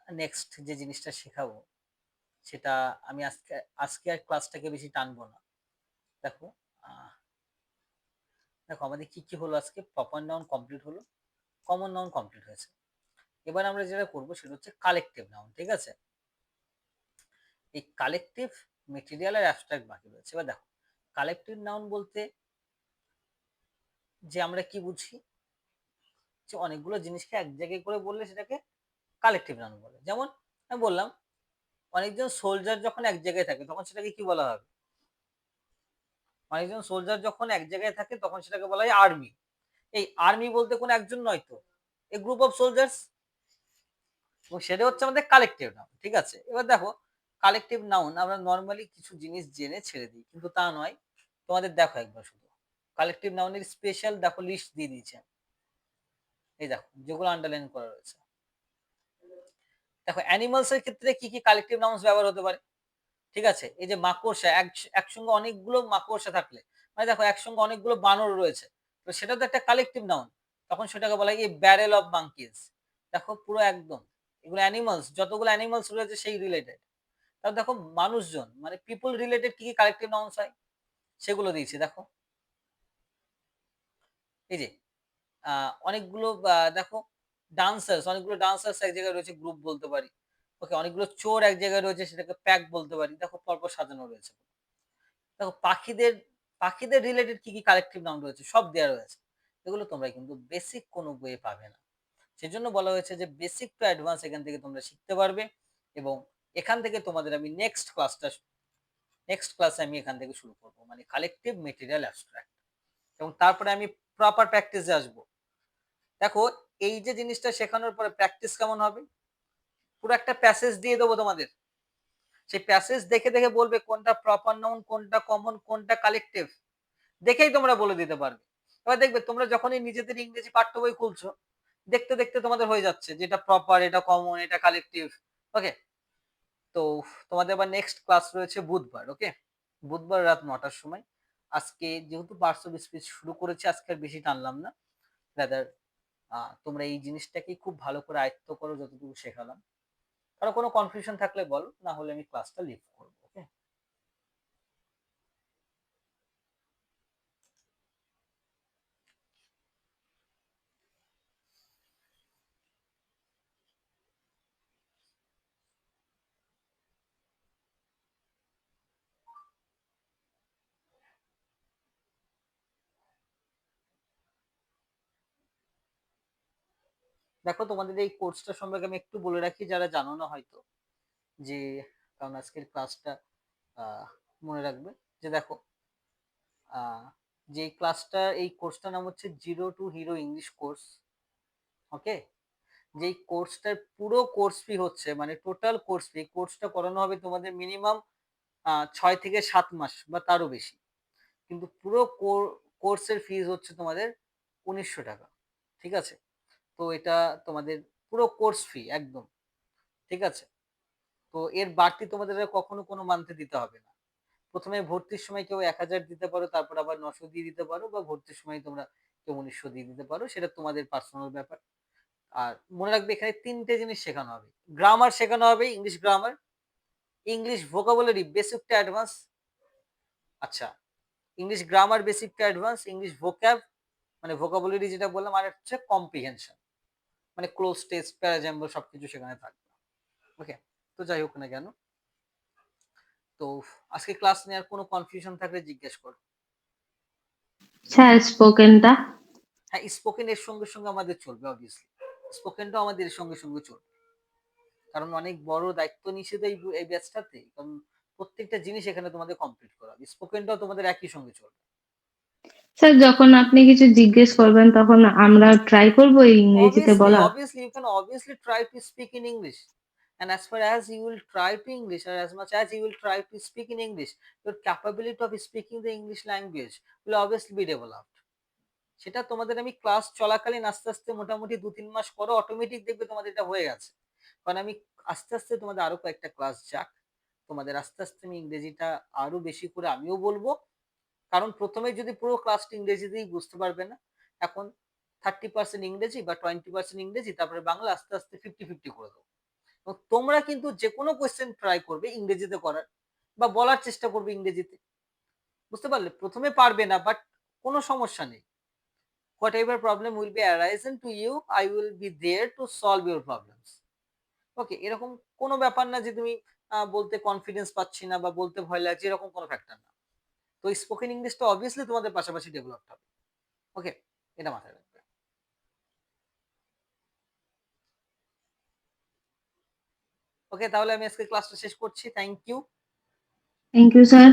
নেক্সট যে জিনিসটা শেখাবো, সেটা আমি আজকে আজকে আর ক্লাসটাকে বেশি টানবো না। দেখো আহ, দেখো আমাদের কি কি হলো আজকে? প্রপার নাউন কমপ্লিট হলো, কমন নাউন কমপ্লিট হয়েছে। এবার আমরা যেটা করবো সেটা হচ্ছে কালেকটিভ নাউন। ঠিক আছে, এই কালেকটিভ, মেটেরিয়াল আর অ্যাবস্ট্রাক্ট বাকি রয়েছে। এবার দেখো কালেকটিভ নাউন বলতে যে আমরা কি বুঝি, যে অনেকগুলো জিনিসকে এক জায়গায় করে বললে সেটাকে কালেকটিভ নাউন বলে। যেমন আমি বললাম অনেকজন সোলজার যখন এক জায়গায় থাকে তখন সেটাকে কি বলা হবে? অনেকজন সোলজার যখন এক জায়গায় থাকে তখন সেটাকে বলা হয় আর্মি। এই আর্মি বলতে কোনো একজন নয় তো, এই গ্রুপ অফ সোলজার্স, এবং সেটা হচ্ছে আমাদের কালেকটিভ নাউন। ঠিক আছে, এবার দেখো কালেকটিভ নাউন আমরা নর্মালি কিছু জিনিস জেনে ছেড়ে দিই, কিন্তু তা নয়। তোমাদের দেখো একবার শুধু কালেকটিভ নাউনের স্পেশাল দেখো লিস্ট দিয়ে দিয়েছে, এই দেখো যেগুলো আন্ডারলাইন করা রয়েছে। দেখো অ্যানিমালস এর ক্ষেত্রে কি কি কালেকটিভ নাউন্স ব্যবহার হতে পারে? ঠিক আছে, এই যে মাকড়সা, একসঙ্গে অনেকগুলো মাকড়সা থাকলে, মানে দেখো একসঙ্গে অনেকগুলো বানর রয়েছে, তো সেটা তো একটা কালেকটিভ নাউন। তখন সেটাকে বলা হয় ব্যারেল অফ মাঙ্কিজ। দেখো পুরো একদম এগুলো অ্যানিমালস, যতগুলো অ্যানিমালস রয়েছে সেই রিলেটেড। তাহলে দেখো মানুষজন মানে পিপল রিলেটেড কি কি কালেকটিভ নাউন্স হয় সেগুলো দিয়েছি। দেখো এই যে অনেকগুলো দেখো ডান্সার্স, অনেকগুলো ডান্সার্স এক জায়গায় রয়েছে, গ্রুপ বলতে পারি। ওকে, অনেকগুলো চোর এক জায়গায় রয়েছে, সেটাকে প্যাক বলতে পারি। দেখো পরপর সাজানো রয়েছে। দেখো পাখিদের, পাখিদের রিলেটেড কি কি কালেকটিভ নাউন রয়েছে সব দেওয়া রয়েছে। এগুলো তোমরা কিন্তু বেসিক কোনো বইয়ে পাবে না। সেজন্য বলা হয়েছে যে বেসিক টু অ্যাডভান্স এখান থেকে তোমরা শিখতে পারবে। এবং এখান থেকে তোমাদের আমি নেক্সট ক্লাসে আমি এখান থেকে শুরু করব, মানে কালেকটিভ মেটেরিয়াল অ্যাবস্ট্রাক্ট। এবং তারপরে আমি প্রপার প্র্যাকটিসে আসবো। দেখো এই যে জিনিসটা শেখানোর পরে প্র্যাকটিস কেমন হবে, পুরো একটা প্যাসেজ দিয়ে দেবো তোমাদের, সেই প্যাসেজ দেখে দেখে বলবে কোনটা প্রপার নাউন, কোনটা কমন, কোনটা কালেকটিভ, দেখেই তোমরা বলে দিতে পারবে। এবার দেখবে তোমরা যখনই নিজেদের ইংরেজি পাঠ্য বই খুলছো, দেখতে দেখতে তোমাদের হয়ে যাচ্ছে যে এটা প্রপার, এটা কমন, এটা কালেকটিভ। ওকে, তো তোমাদের আবার নেক্সট ক্লাস রয়েছে বুধবার। ওকে, বুধবার রাত 9টার সময়। আজকে যেহেতু পার্টস অফ স্পিচ শুরু করেছি, আজকে আর বেশি টানলাম না, রাদার তোমরা এই জিনিসটাকেই খুব ভালো করে আয়ত্ত করো যতটুকু শেখালাম। কারো কোনো কনফিউশন থাকলে বলো, না হলে আমি ক্লাসটা লিভ করবো। ওকে, দেখো তোমাদের এই কোর্সটা সম্পর্কে আমি একটু বলে রাখি যারা জানো না হয়তো, যে কারণ আজকের ক্লাসটা মনে রাখবে, যে দেখো যে ক্লাসটা, এই কোর্সটার নাম হচ্ছে zero to hero English course. Okay, যেই কোর্সটার পুরো কোর্স ফি হচ্ছে, মানে টোটাল কোর্স ফি, কোর্সটা করানো হবে তোমাদের মিনিমাম 6 থেকে 7 মাস বা তারও বেশি। কিন্তু পুরো কোর্সের ফিজ হচ্ছে তোমাদের 1900 টাকা। ঠিক আছে, তো এটা তোমাদের পুরো কোর্স ফি একদম। ঠিক আছে, তো এর বাড়তি তোমাদের আর কখনো কোনো মান্থে দিতে হবে না। প্রথমে ভর্তির সময় কেউ 1000 দিতে পারো, তারপর আবার 900 দিয়ে দিতে পারো, বা ভর্তির সময় তোমরা কেউ 1900 দিয়ে দিতে পারো, সেটা তোমাদের পার্সোনাল ব্যাপার। আর মনে রাখবে এখানে 3টে জিনিস শেখানো হবে। গ্রামার শেখানো হবে, English grammar, English vocabulary basic to advance. আচ্ছা, English grammar basic to advance, English vocab মানে ভোকাবুলারি যেটা বললাম, আর হচ্ছে কম্প্রিহেনশন মানে ক্লোজ টেস্ট, প্যারাজাম্বল সবকিছু সেখানে থাকবে। ওকে, তো যাই হোক না কেন, তো আজকে ক্লাস নেওয়ার কোনো কনফিউশন থাকলে জিজ্ঞেস করো। স্যার স্পোকেনটা? হ্যাঁ, স্পোকেন এর সঙ্গে সঙ্গে আমাদের চলবে, অবভিয়াসলি স্পোকেনটাও আমাদের এর সঙ্গে সঙ্গে চলবে, কারণ অনেক বড় দায়িত্ব নিষেধ এই ব্যাচটাতে, কারণ প্রত্যেকটা জিনিস এখানে তোমাদের কমপ্লিট করা হবে। স্পোকেনটাও তোমাদের একই সঙ্গে চলবে। স্যার যখন আপনি কিছু জিজ্ঞেস করবেন তখন আমরা ট্রাই করবো এই ইংরেজিতে Obviously, বলা। obviously, you can obviously try to speak in English. And as far as you will try to English, or as much as you will try to speak in English, your capability of speaking the English language will obviously be developed. সেটা তোমাদের আমি class চলাকালীন আস্তে আস্তে মোটামুটি 2-3 মাস করো, automatic দেখবে তোমাদের এটা হয়ে গেছে। কারণ আমি আস্তে আস্তে তোমাদের আরো কয়েকটা ক্লাস যাক, তোমাদের আস্তে আস্তে আমি ইংরেজিটা আরো বেশি করে আমিও বলবো। কারণ প্রথমে যদি পুরো ক্লাসটা ইংরেজিতেই বুঝতে পারবে না, এখন 30% ইংরেজি বা 20% ইংরেজি, তারপরে বাংলা, আস্তে আস্তে 50-50 করে দেবো। এবং তোমরা কিন্তু যে কোনো কোয়েশ্চেন ট্রাই করবে ইংরেজিতে করার, বা বলার চেষ্টা করবে ইংরেজিতে। বুঝতে পারলে, প্রথমে পারবে না, বাট কোনো সমস্যা নেই। whatever problem will be arisen to you, I will be there to solve your problems. ওকে, এরকম কোনো ব্যাপার না যে তুমি বলতে কনফিডেন্স পাচ্ছি না বা বলতে ভয় লাগছে, এরকম কোনো ফ্যাক্টর না। তো স্পোকেন ইংলিশটা অবভিয়াসলি তোমাদের পাশাপাশি ডেভেলপ হবে। ওকে, এটা মাথায় রাখবে। ওকে, তাহলে আমি আজকে ক্লাসটা শেষ করছি। Thank you. Thank you sir.